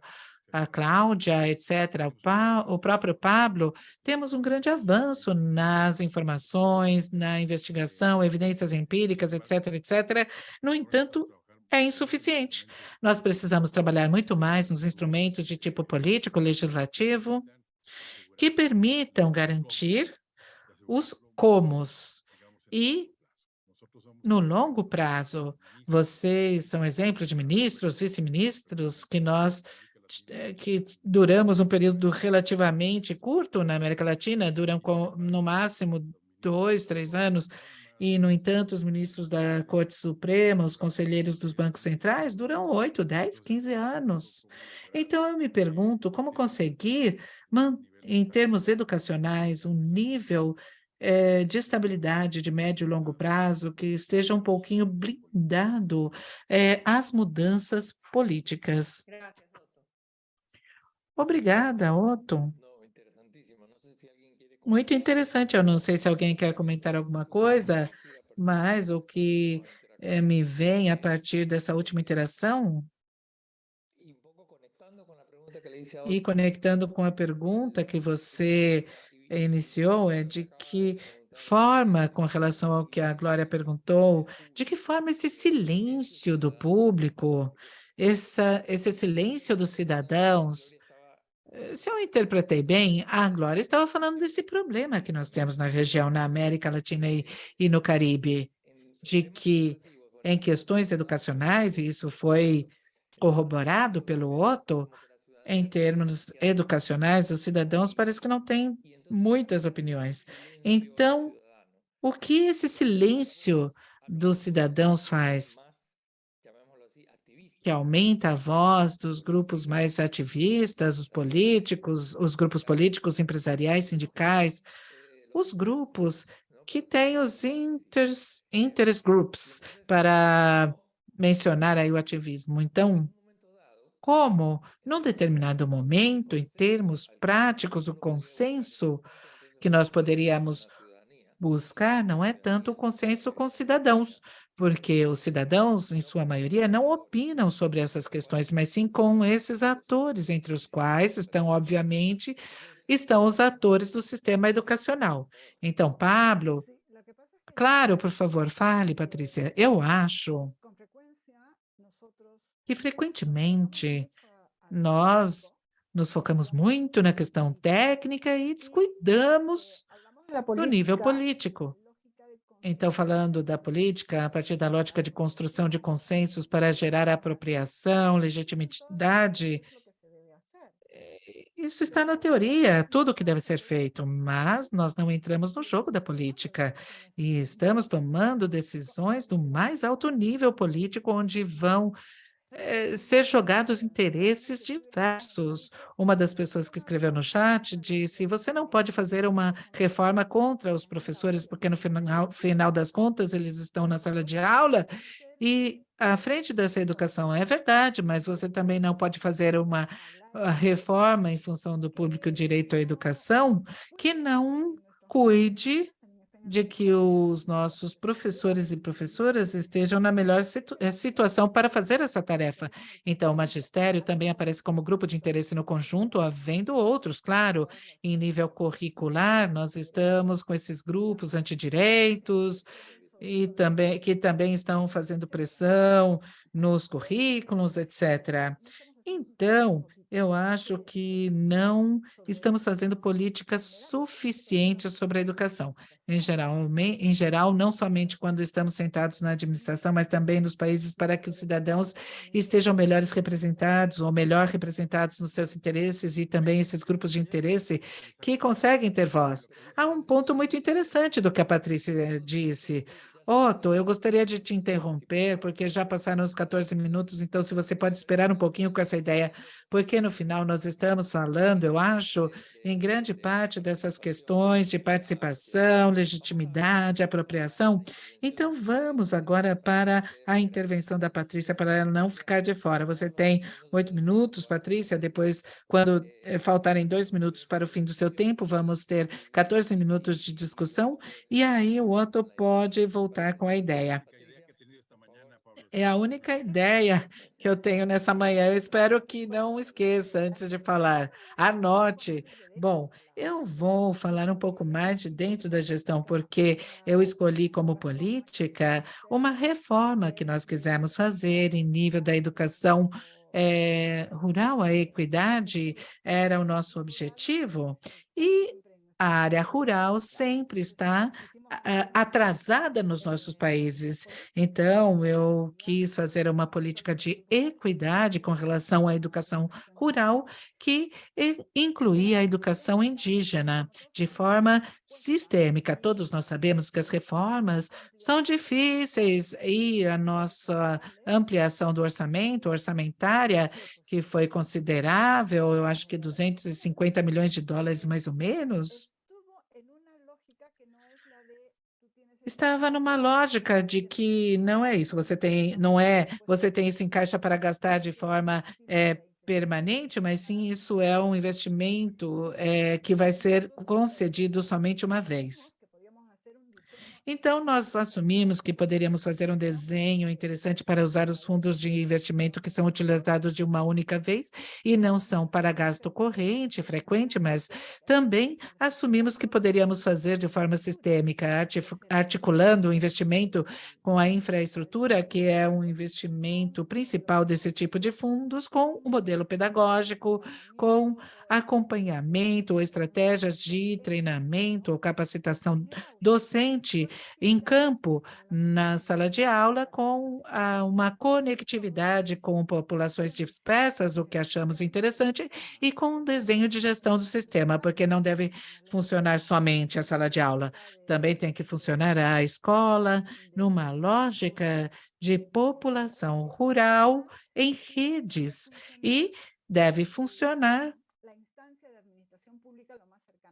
a Cláudia, etc., o próprio Pablo, temos um grande avanço nas informações, na investigação, evidências empíricas, etc., etc. No entanto, é insuficiente. Nós precisamos trabalhar muito mais nos instrumentos de tipo político, legislativo, que permitam garantir os comos. E, no longo prazo, vocês são exemplos de ministros, vice-ministros, que nós que duramos um período relativamente curto na América Latina, duram no máximo 2, 3 anos, e, no entanto, os ministros da Corte Suprema, os conselheiros dos bancos centrais, duram 8, 10, 15 anos. Então, eu me pergunto como conseguir, em termos educacionais, um nível de estabilidade de médio e longo prazo que esteja um pouquinho blindado às mudanças políticas. Obrigada, Otto. Muito interessante. Eu não sei se alguém quer comentar alguma coisa, mas o que me vem a partir dessa última interação e conectando com a pergunta que você iniciou, é de que forma, com relação ao que a Glória perguntou, de que forma esse silêncio do público, esse silêncio dos cidadãos, se eu interpretei bem, a Glória estava falando desse problema que nós temos na região, na América Latina e no Caribe, de que em questões educacionais, e isso foi corroborado pelo Otto, em termos educacionais, os cidadãos parece que não têm muitas opiniões. Então, o que esse silêncio dos cidadãos faz? Que aumenta a voz dos grupos mais ativistas, os grupos políticos, empresariais, sindicais, os grupos que têm os interest groups, para mencionar aí o ativismo. Então, como, num determinado momento, em termos práticos, o consenso que nós poderíamos buscar não é tanto o consenso com cidadãos, porque os cidadãos, em sua maioria, não opinam sobre essas questões, mas sim com esses atores, entre os quais estão, obviamente, estão os atores do sistema educacional. Então, Pablo, claro, por favor, fale, Patrícia. Eu acho que frequentemente nós nos focamos muito na questão técnica e descuidamos do nível político. Então, falando da política, a partir da lógica de construção de consensos para gerar apropriação, legitimidade, isso está na teoria, tudo que deve ser feito, mas nós não entramos no jogo da política e estamos tomando decisões do mais alto nível político, onde vão ser jogados interesses diversos. Uma das pessoas que escreveu no chat disse: você não pode fazer uma reforma contra os professores, porque no final das contas eles estão na sala de aula e à frente dessa educação. É verdade, mas você também não pode fazer uma reforma em função do público direito à educação que não cuide de que os nossos professores e professoras estejam na melhor situação para fazer essa tarefa. Então, o magistério também aparece como grupo de interesse no conjunto, havendo outros, claro, em nível curricular, nós estamos com esses grupos antidireitos, e também que também estão fazendo pressão nos currículos, etc. Então, eu acho que não estamos fazendo políticas suficientes sobre a educação. Em geral, não somente quando estamos sentados na administração, mas também nos países, para que os cidadãos estejam melhores representados ou melhor representados nos seus interesses, e também esses grupos de interesse que conseguem ter voz. Há um ponto muito interessante do que a Patrícia disse. Otto, eu gostaria de te interromper, porque já passaram os 14 minutos, então se você pode esperar um pouquinho com essa ideia, porque no final nós estamos falando, eu acho, em grande parte dessas questões de participação, legitimidade, apropriação. Então vamos agora para a intervenção da Patrícia, para ela não ficar de fora. Você tem 8 minutos, Patrícia, depois, quando faltarem 2 minutos para o fim do seu tempo, vamos ter 14 minutos de discussão, e aí o Otto pode voltar com a ideia. É a única ideia que eu tenho nessa manhã. Eu espero que não esqueça antes de falar. Anote. Bom, eu vou falar um pouco mais de dentro da gestão, porque eu escolhi como política uma reforma que nós quisemos fazer em nível da educação rural. A equidade era o nosso objetivo, e a área rural sempre está atrasada nos nossos países. Então, eu quis fazer uma política de equidade com relação à educação rural, que incluía a educação indígena de forma sistêmica. Todos nós sabemos que as reformas são difíceis e a nossa ampliação do orçamento, orçamentária, que foi considerável, eu acho que 250 milhões de dólares mais ou menos, estava numa lógica de que não é isso, você tem, não é, você tem isso em caixa para gastar de forma permanente, mas sim isso é um investimento que vai ser concedido somente uma vez. Então, nós assumimos que poderíamos fazer um desenho interessante para usar os fundos de investimento que são utilizados de uma única vez e não são para gasto corrente, frequente, mas também assumimos que poderíamos fazer de forma sistêmica, articulando o investimento com a infraestrutura, que é um investimento principal desse tipo de fundos, com o modelo pedagógico, com acompanhamento ou estratégias de treinamento ou capacitação docente em campo, na sala de aula, com uma conectividade com populações dispersas, o que achamos interessante, e com um desenho de gestão do sistema, porque não deve funcionar somente a sala de aula, também tem que funcionar a escola, numa lógica de população rural em redes, e deve funcionar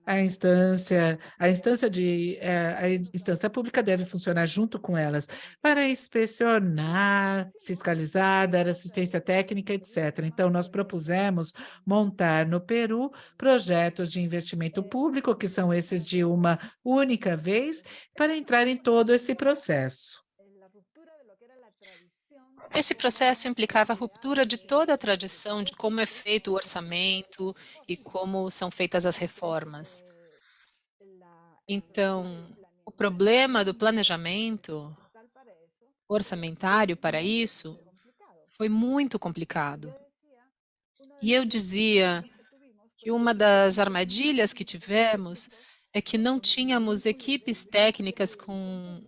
a instância pública deve funcionar junto com elas para inspecionar, fiscalizar, dar assistência técnica, etc. Então, nós propusemos montar no Peru projetos de investimento público, que são esses de uma única vez, para entrar em todo esse processo. Esse processo implicava a ruptura de toda a tradição de como é feito o orçamento e como são feitas as reformas. Então, o problema do planejamento orçamentário para isso foi muito complicado. E eu dizia que uma das armadilhas que tivemos é que não tínhamos equipes técnicas com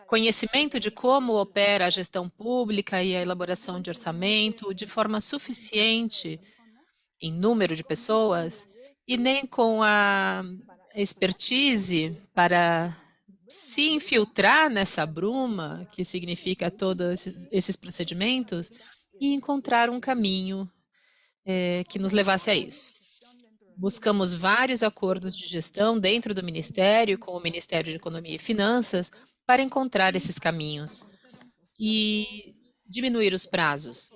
conhecimento de como opera a gestão pública e a elaboração de orçamento de forma suficiente em número de pessoas e nem com a expertise para se infiltrar nessa bruma, que significa todos esses procedimentos, e encontrar um caminho que nos levasse a isso. Buscamos vários acordos de gestão dentro do Ministério, com o Ministério de Economia e Finanças, para encontrar esses caminhos e diminuir os prazos.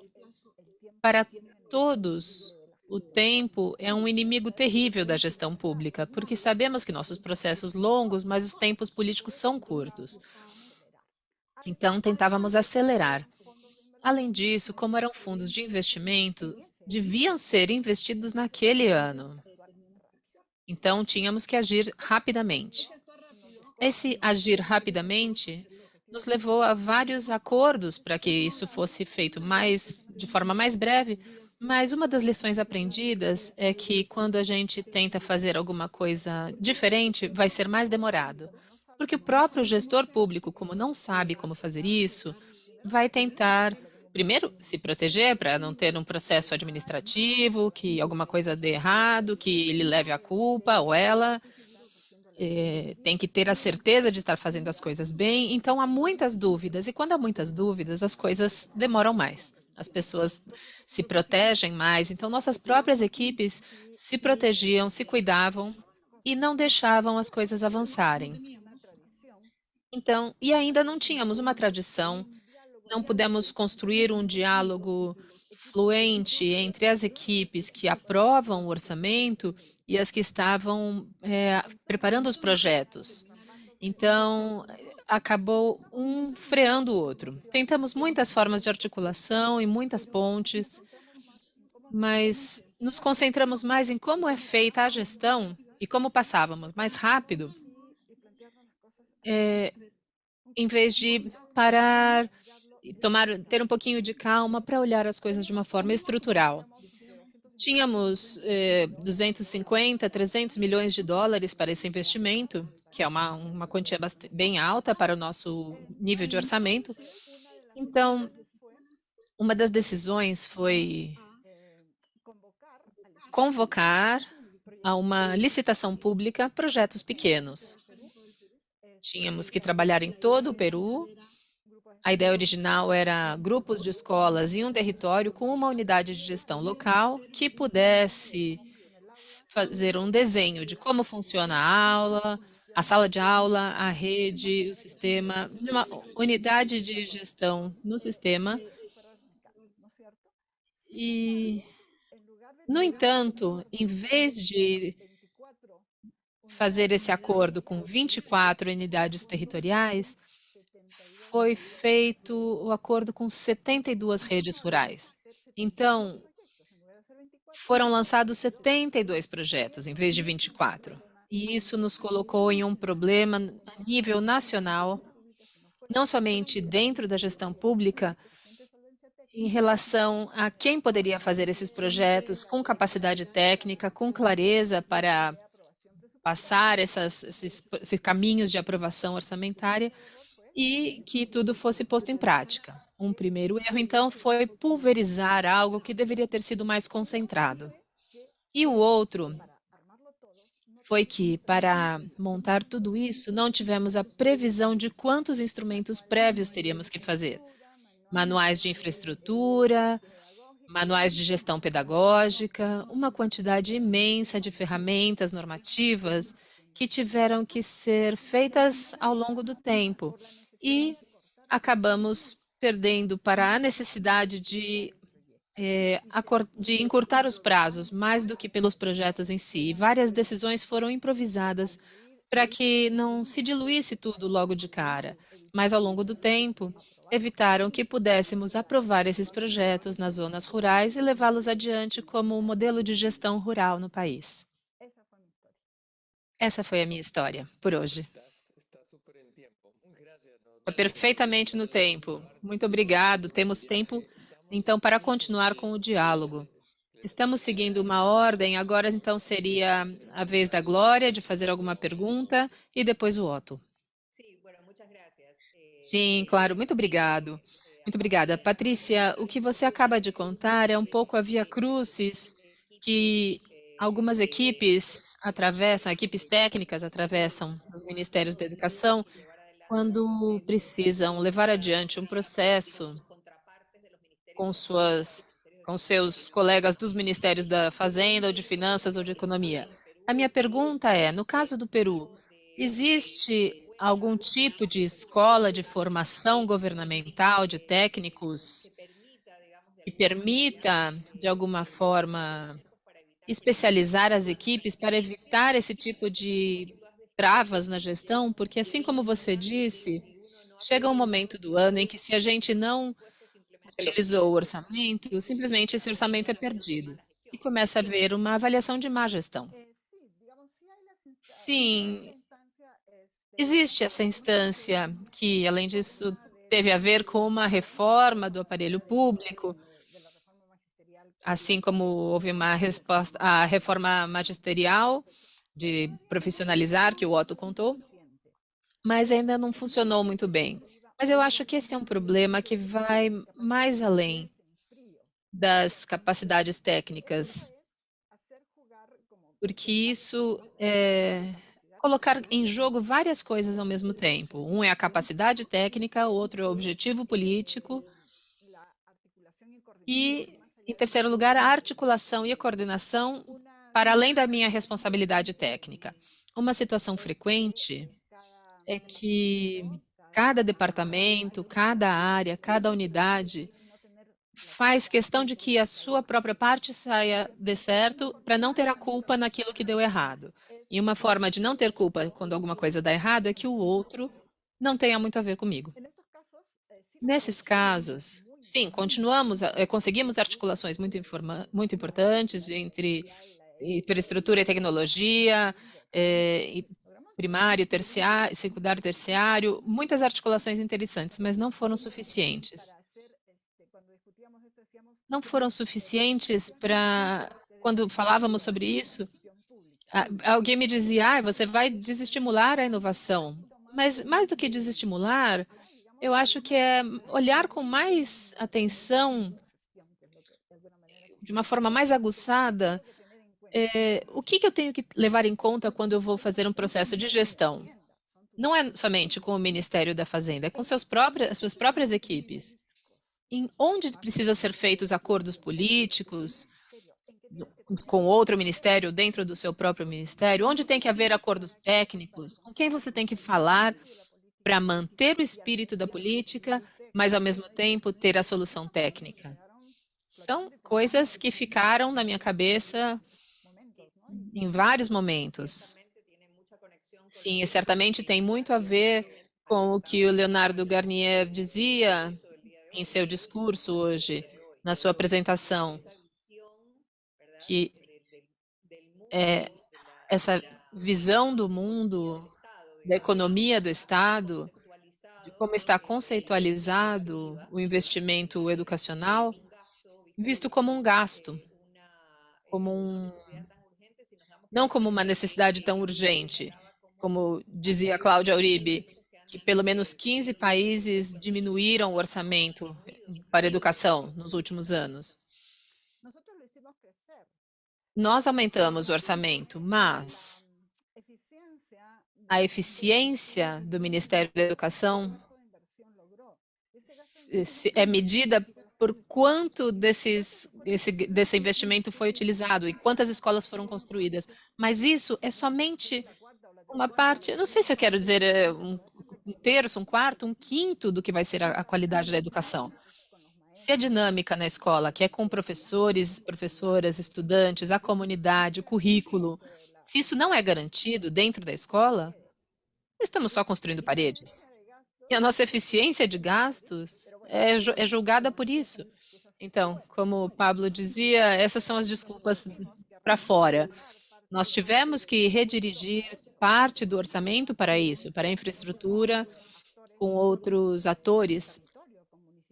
Para todos, o tempo é um inimigo terrível da gestão pública, porque sabemos que nossos processos longos, mas os tempos políticos são curtos. Então, tentávamos acelerar. Além disso, como eram fundos de investimento, deviam ser investidos naquele ano. Então, tínhamos que agir rapidamente. Esse agir rapidamente nos levou a vários acordos para que isso fosse feito de forma mais breve, mas uma das lições aprendidas é que quando a gente tenta fazer alguma coisa diferente, vai ser mais demorado. Porque o próprio gestor público, como não sabe como fazer isso, vai tentar, primeiro, se proteger para não ter um processo administrativo, que alguma coisa dê errado, que ele leve a culpa ou ela. Tem que ter a certeza de estar fazendo as coisas bem, então há muitas dúvidas, e quando há muitas dúvidas, as coisas demoram mais, as pessoas se protegem mais, então nossas próprias equipes se protegiam, se cuidavam e não deixavam as coisas avançarem. Então, e ainda não tínhamos uma tradição, não pudemos construir um diálogo fluente entre as equipes que aprovam o orçamento e as que estavam preparando os projetos. Então, acabou um freando o outro. Tentamos muitas formas de articulação e muitas pontes, mas nos concentramos mais em como é feita a gestão e como passávamos mais rápido, em vez de parar e ter um pouquinho de calma para olhar as coisas de uma forma estrutural. Tínhamos 250, 300 milhões de dólares para esse investimento, que é uma quantia bem alta para o nosso nível de orçamento. Então, uma das decisões foi convocar a uma licitação pública projetos pequenos. Tínhamos que trabalhar em todo o Peru. A ideia original era grupos de escolas em um território com uma unidade de gestão local que pudesse fazer um desenho de como funciona a aula, a sala de aula, a rede, o sistema, uma unidade de gestão no sistema. E, no entanto, em vez de fazer esse acordo com 24 unidades territoriais, foi feito o acordo com 72 redes rurais. Então, foram lançados 72 projetos, em vez de 24. E isso nos colocou em um problema a nível nacional, não somente dentro da gestão pública, em relação a quem poderia fazer esses projetos com capacidade técnica, com clareza para passar esses caminhos de aprovação orçamentária e que tudo fosse posto em prática. Um primeiro erro, então, foi pulverizar algo que deveria ter sido mais concentrado. E o outro foi que, para montar tudo isso, não tivemos a previsão de quantos instrumentos prévios teríamos que fazer. Manuais de infraestrutura, manuais de gestão pedagógica, uma quantidade imensa de ferramentas normativas que tiveram que ser feitas ao longo do tempo. E acabamos perdendo para a necessidade de encurtar os prazos, mais do que pelos projetos em si. Várias decisões foram improvisadas para que não se diluísse tudo logo de cara, mas ao longo do tempo evitaram que pudéssemos aprovar esses projetos nas zonas rurais e levá-los adiante como um modelo de gestão rural no país. Essa foi a minha história por hoje. Está perfeitamente no tempo. Muito obrigado. Temos tempo, então, para continuar com o diálogo. Estamos seguindo uma ordem, agora então seria a vez da Glória de fazer alguma pergunta e depois o Otto. Sim, claro, muito obrigado. Muito obrigada. Patrícia, o que você acaba de contar é um pouco a via crucis que algumas equipes atravessam, equipes técnicas atravessam os ministérios da educação quando precisam levar adiante um processo com seus colegas dos ministérios da Fazenda, ou de Finanças, ou de Economia. A minha pergunta é, no caso do Peru, existe algum tipo de escola de formação governamental de técnicos que permita, de alguma forma, especializar as equipes para evitar esse tipo de travas na gestão? Porque, assim como você disse, chega um momento do ano em que, se a gente não utilizou o orçamento, simplesmente esse orçamento é perdido. E começa a haver uma avaliação de má gestão. Sim, existe essa instância que, além disso, teve a ver com uma reforma do aparelho público, assim como houve uma resposta à reforma magisterial de profissionalizar, que o Otto contou, mas ainda não funcionou muito bem. Mas eu acho que esse é um problema que vai mais além das capacidades técnicas, porque isso é colocar em jogo várias coisas ao mesmo tempo. Um é a capacidade técnica, o outro é o objetivo político e, em terceiro lugar, a articulação e a coordenação para além da minha responsabilidade técnica. Uma situação frequente é que cada departamento, cada área, cada unidade faz questão de que a sua própria parte saia de certo para não ter a culpa naquilo que deu errado. E uma forma de não ter culpa quando alguma coisa dá errado é que o outro não tenha muito a ver comigo. Nesses casos, sim, continuamos, conseguimos articulações muito importantes entre infraestrutura e tecnologia, e primário, terciário, secundário, terciário, muitas articulações interessantes, mas não foram suficientes. Não foram suficientes para, quando falávamos sobre isso, alguém me dizia, você vai desestimular a inovação. Mas mais do que desestimular, eu acho que é olhar com mais atenção, de uma forma mais aguçada, o que eu tenho que levar em conta quando eu vou fazer um processo de gestão. Não é somente com o Ministério da Fazenda, é com as suas próprias equipes. Em onde precisa ser feitos acordos políticos, com outro ministério, dentro do seu próprio ministério, onde tem que haver acordos técnicos, com quem você tem que falar para manter o espírito da política, mas ao mesmo tempo ter a solução técnica. São coisas que ficaram na minha cabeça em vários momentos. Sim, e certamente tem muito a ver com o que o Leonardo Garnier dizia em seu discurso hoje, na sua apresentação, que essa visão do mundo, da economia do Estado, de como está conceitualizado o investimento educacional, visto como um gasto, não como uma necessidade tão urgente, como dizia Cláudia Uribe, que pelo menos 15 países diminuíram o orçamento para a educação nos últimos anos. Nós aumentamos o orçamento, mas a eficiência do Ministério da Educação é medida por quanto desse investimento foi utilizado e quantas escolas foram construídas. Mas isso é somente uma parte, eu não sei se eu quero dizer um terço, um quarto, um quinto do que vai ser a qualidade da educação. Se a dinâmica na escola, que é com professores, professoras, estudantes, a comunidade, o currículo, se isso não é garantido dentro da escola, estamos só construindo paredes. E a nossa eficiência de gastos é julgada por isso. Então, como o Pablo dizia, essas são as desculpas para fora. Nós tivemos que redirigir parte do orçamento para isso, para a infraestrutura, com outros atores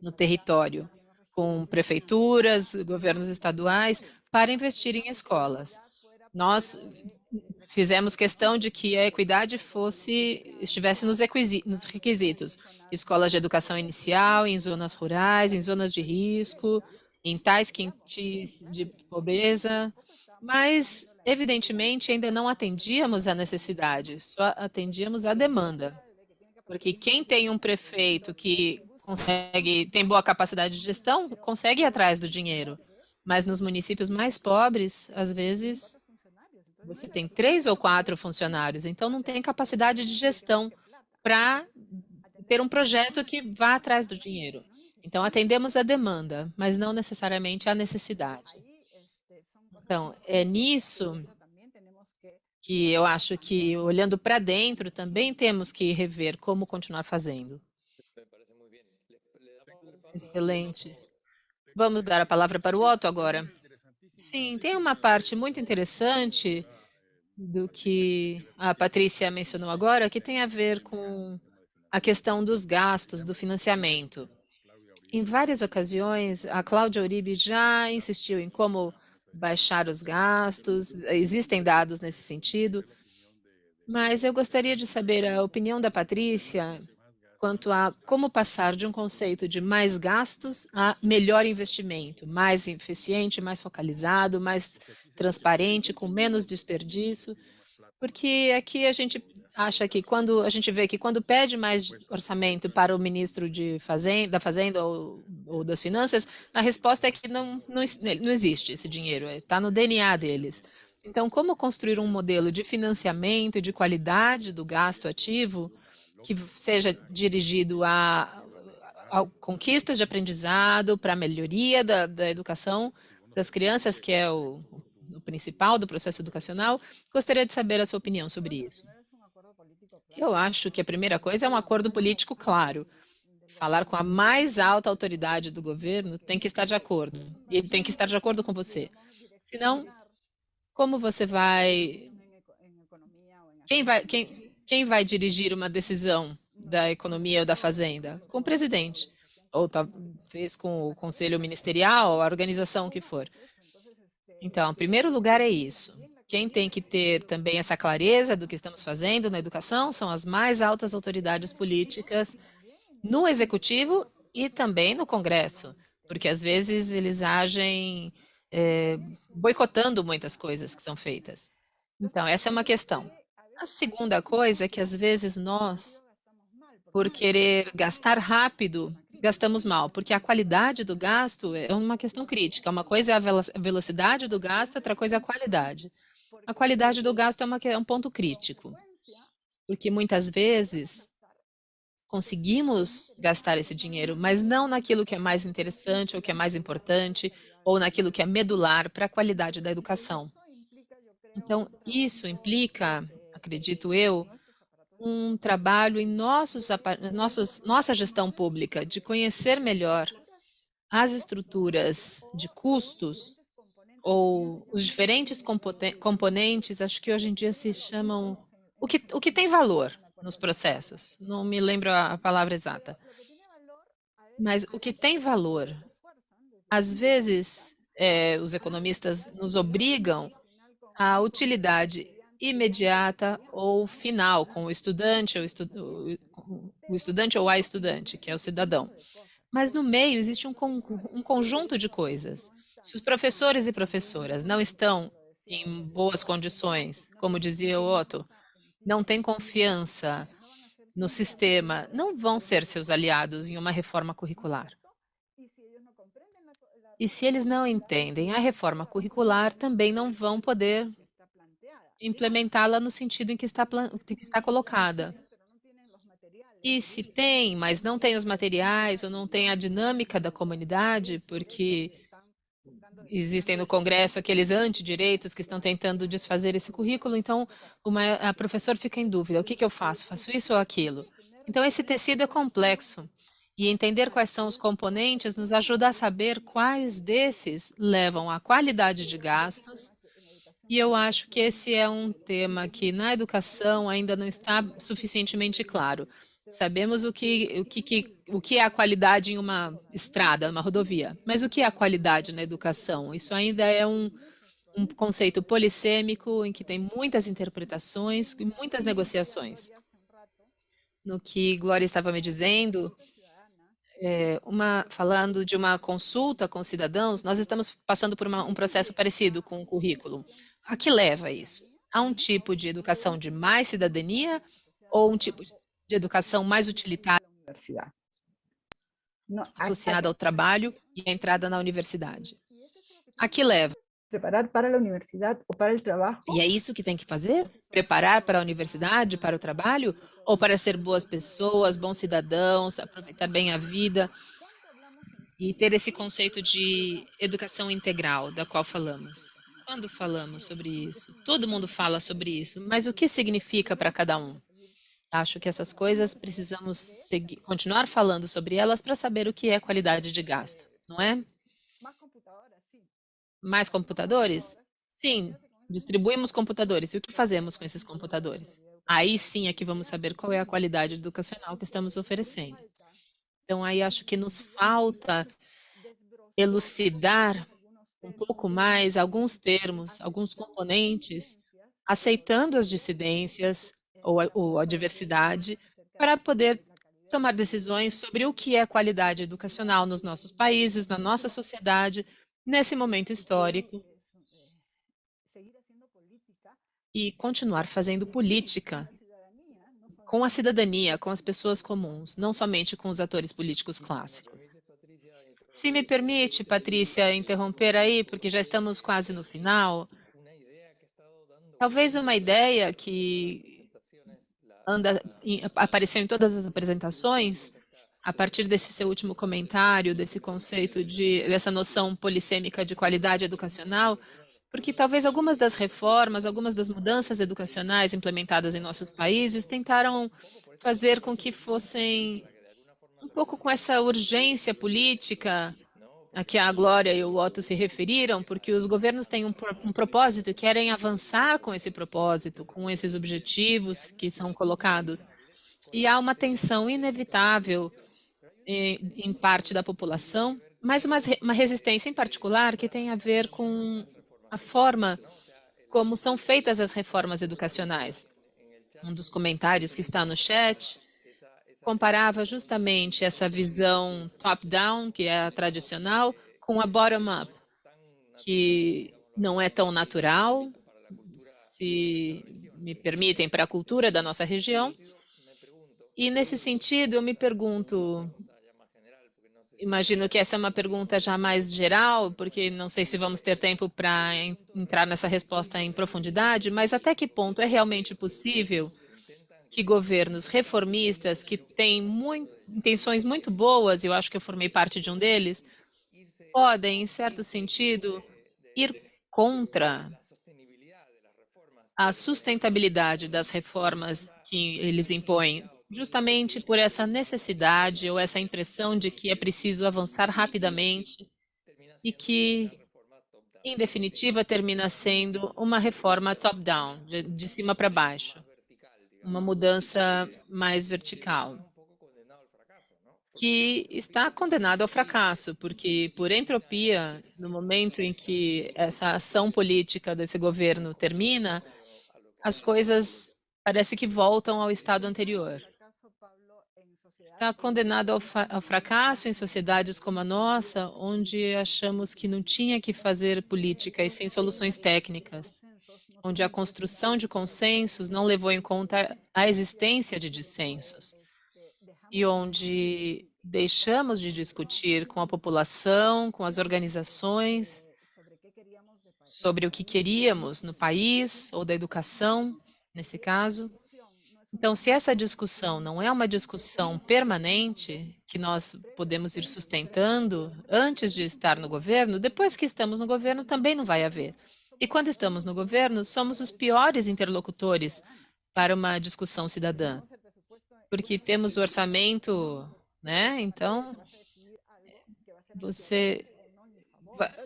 no território, com prefeituras, governos estaduais, para investir em escolas. Nós fizemos questão de que a equidade estivesse nos requisitos. Escolas de educação inicial, em zonas rurais, em zonas de risco, em tais quintis de pobreza, mas, evidentemente, ainda não atendíamos à necessidade, só atendíamos à demanda. Porque quem tem um prefeito que tem boa capacidade de gestão, consegue ir atrás do dinheiro. Mas nos municípios mais pobres, às vezes, você tem 3 ou 4 funcionários, então não tem capacidade de gestão para ter um projeto que vá atrás do dinheiro. Então, atendemos a demanda, mas não necessariamente a necessidade. Então, é nisso que eu acho que, olhando para dentro, também temos que rever como continuar fazendo. Excelente. Vamos dar a palavra para o Otto agora. Sim, tem uma parte muito interessante do que a Patrícia mencionou agora, que tem a ver com a questão dos gastos, do financiamento. Em várias ocasiões, a Cláudia Uribe já insistiu em como baixar os gastos, existem dados nesse sentido, mas eu gostaria de saber a opinião da Patrícia quanto a como passar de um conceito de mais gastos a melhor investimento, mais eficiente, mais focalizado, mais transparente, com menos desperdício, porque aqui a gente acha que quando a gente vê que quando pede mais orçamento para o ministro da Fazenda ou das Finanças, a resposta é que não existe esse dinheiro, está no DNA deles. Então, como construir um modelo de financiamento e de qualidade do gasto ativo que seja dirigido a conquistas de aprendizado, para a melhoria da educação das crianças, que é o principal do processo educacional. Gostaria de saber a sua opinião sobre isso. Eu acho que a primeira coisa é um acordo político claro. Falar com a mais alta autoridade do governo tem que estar de acordo. E ele tem que estar de acordo com você. Senão, como você vai. Quem vai dirigir uma decisão da economia ou da fazenda? Com o presidente. Ou talvez com o conselho ministerial, ou a organização que for. Então, em primeiro lugar é isso. Quem tem que ter também essa clareza do que estamos fazendo na educação são as mais altas autoridades políticas no executivo e também no Congresso, porque às vezes eles agem boicotando muitas coisas que são feitas. Então, essa é uma questão. A segunda coisa é que às vezes nós, por querer gastar rápido, gastamos mal, porque a qualidade do gasto é uma questão crítica. Uma coisa é a velocidade do gasto, outra coisa é a qualidade. A qualidade do gasto é um ponto crítico, porque muitas vezes conseguimos gastar esse dinheiro, mas não naquilo que é mais interessante ou que é mais importante, ou naquilo que é medular para a qualidade da educação. Então, isso implica, acredito eu, um trabalho em nossa gestão pública, de conhecer melhor as estruturas de custos ou os diferentes componentes, acho que hoje em dia se chamam, o que tem valor nos processos, não me lembro a palavra exata, mas o que tem valor, às vezes os economistas nos obrigam à utilidade imediata ou final com o estudante o estudante ou a estudante, que é o cidadão. Mas no meio existe um conjunto de coisas. Se os professores e professoras não estão em boas condições, como dizia o Otto, não têm confiança no sistema, não vão ser seus aliados em uma reforma curricular. E se eles não entendem a reforma curricular, também não vão poder implementá-la no sentido em que está colocada. E se tem, mas não tem os materiais ou não tem a dinâmica da comunidade, porque existem no Congresso aqueles antidireitos que estão tentando desfazer esse currículo, então a professora fica em dúvida, o que eu faço? Faço isso ou aquilo? Então esse tecido é complexo e entender quais são os componentes nos ajuda a saber quais desses levam à qualidade de gastos. E eu acho que esse é um tema que na educação ainda não está suficientemente claro. Sabemos o que é a qualidade em uma estrada, numa rodovia, mas o que é a qualidade na educação? Isso ainda é um conceito polissêmico em que tem muitas interpretações e muitas negociações. No que Glória estava me dizendo, falando de uma consulta com cidadãos, nós estamos passando por um processo parecido com o currículo. A que leva isso? A um tipo de educação de mais cidadania ou um tipo de educação mais utilitária, associada ao trabalho e à entrada na universidade? A que leva? Preparar para a universidade ou para o trabalho? E é isso que tem que fazer? Preparar para a universidade, para o trabalho? Ou para ser boas pessoas, bons cidadãos, aproveitar bem a vida e ter esse conceito de educação integral, da qual falamos? Quando falamos sobre isso? Todo mundo fala sobre isso, mas o que significa para cada um? Acho que essas coisas precisamos continuar falando sobre elas para saber o que é qualidade de gasto, não é? Mais computadores? Sim, distribuímos computadores. E o que fazemos com esses computadores? Aí sim é que vamos saber qual é a qualidade educacional que estamos oferecendo. Então, aí acho que nos falta elucidar um pouco mais alguns termos, alguns componentes, aceitando as dissidências ou a diversidade, para poder tomar decisões sobre o que é qualidade educacional nos nossos países, na nossa sociedade, nesse momento histórico, e continuar fazendo política com a cidadania, com as pessoas comuns, não somente com os atores políticos clássicos. Se me permite, Patrícia, interromper aí, porque já estamos quase no final, talvez uma ideia que apareceu em todas as apresentações, a partir desse seu último comentário, desse conceito dessa noção polissêmica de qualidade educacional, porque talvez algumas das reformas, algumas das mudanças educacionais implementadas em nossos países tentaram fazer com que fossem um pouco com essa urgência política a que a Glória e o Otto se referiram, porque os governos têm um propósito e querem avançar com esse propósito, com esses objetivos que são colocados. E há uma tensão inevitável em parte da população, mas uma resistência em particular que tem a ver com a forma como são feitas as reformas educacionais. Um dos comentários que está no chat comparava justamente essa visão top-down, que é a tradicional, com a bottom-up, que não é tão natural, se me permitem, para a cultura da nossa região. E, nesse sentido, eu me pergunto, imagino que essa é uma pergunta já mais geral, porque não sei se vamos ter tempo para entrar nessa resposta em profundidade, mas até que ponto é realmente possível que governos reformistas, que têm intenções muito boas, eu acho que eu formei parte de um deles, podem, em certo sentido, ir contra a sustentabilidade das reformas que eles impõem, justamente por essa necessidade ou essa impressão de que é preciso avançar rapidamente e que, em definitiva, termina sendo uma reforma top-down, de cima para baixo, uma mudança mais vertical, que está condenado ao fracasso, porque, por entropia, no momento em que essa ação política desse governo termina, as coisas parece que voltam ao estado anterior. Está condenado ao fracasso em sociedades como a nossa, onde achamos que não tinha que fazer política e sim soluções técnicas, onde a construção de consensos não levou em conta a existência de dissensos, e onde deixamos de discutir com a população, com as organizações, sobre o que queríamos no país ou da educação, nesse caso. Então, se essa discussão não é uma discussão permanente, que nós podemos ir sustentando antes de estar no governo, depois que estamos no governo também não vai haver. E quando estamos no governo, somos os piores interlocutores para uma discussão cidadã, porque temos o orçamento, né? Então, você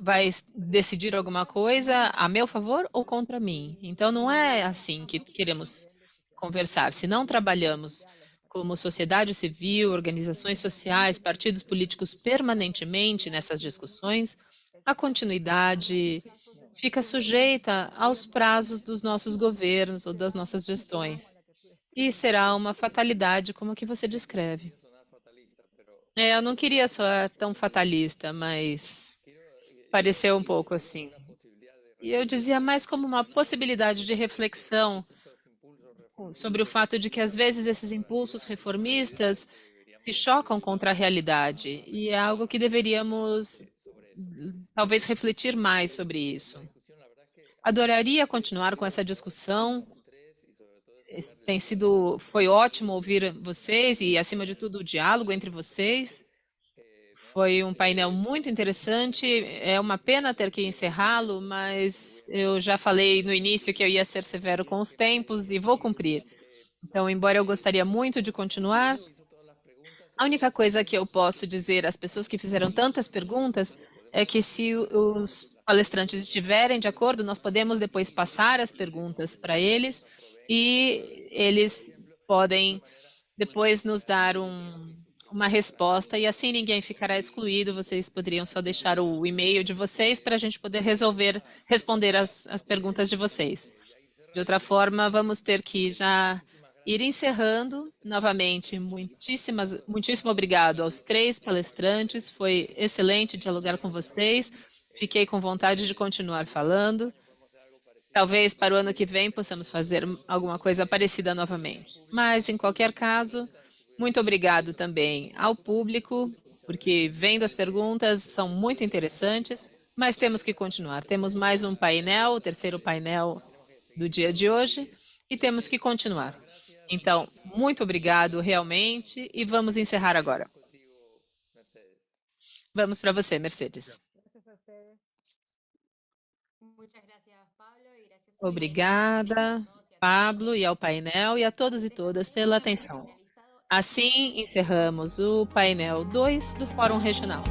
vai decidir alguma coisa a meu favor ou contra mim. Então, não é assim que queremos conversar. Se não trabalhamos como sociedade civil, organizações sociais, partidos políticos permanentemente nessas discussões, a continuidade fica sujeita aos prazos dos nossos governos ou das nossas gestões. E será uma fatalidade como a que você descreve. Eu não queria soar tão fatalista, mas pareceu um pouco assim. E eu dizia mais como uma possibilidade de reflexão sobre o fato de que, às vezes, esses impulsos reformistas se chocam contra a realidade, e é algo que deveríamos, talvez, refletir mais sobre isso. Adoraria continuar com essa discussão. Foi ótimo ouvir vocês e, acima de tudo, o diálogo entre vocês. Foi um painel muito interessante. É uma pena ter que encerrá-lo, mas eu já falei no início que eu ia ser severo com os tempos e vou cumprir. Então, embora eu gostaria muito de continuar, a única coisa que eu posso dizer às pessoas que fizeram tantas perguntas é que, se os palestrantes estiverem de acordo, nós podemos depois passar as perguntas para eles e eles podem depois nos dar uma resposta, e assim ninguém ficará excluído. Vocês poderiam só deixar o e-mail de vocês para a gente poder responder as perguntas de vocês. De outra forma, vamos ter que já ir encerrando. Novamente, muitíssimo obrigado aos 3 palestrantes. Foi excelente dialogar com vocês. Fiquei com vontade de continuar falando. Talvez para o ano que vem possamos fazer alguma coisa parecida novamente. Mas, em qualquer caso, muito obrigado também ao público, porque, vendo as perguntas, são muito interessantes, mas temos que continuar. Temos mais um painel, o terceiro painel do dia de hoje, e temos que continuar. Então, muito obrigado realmente, e vamos encerrar agora. Vamos para você, Mercedes. Obrigada, Pablo, e ao painel, e a todos e todas pela atenção. Assim encerramos o painel 2 do Fórum Regional.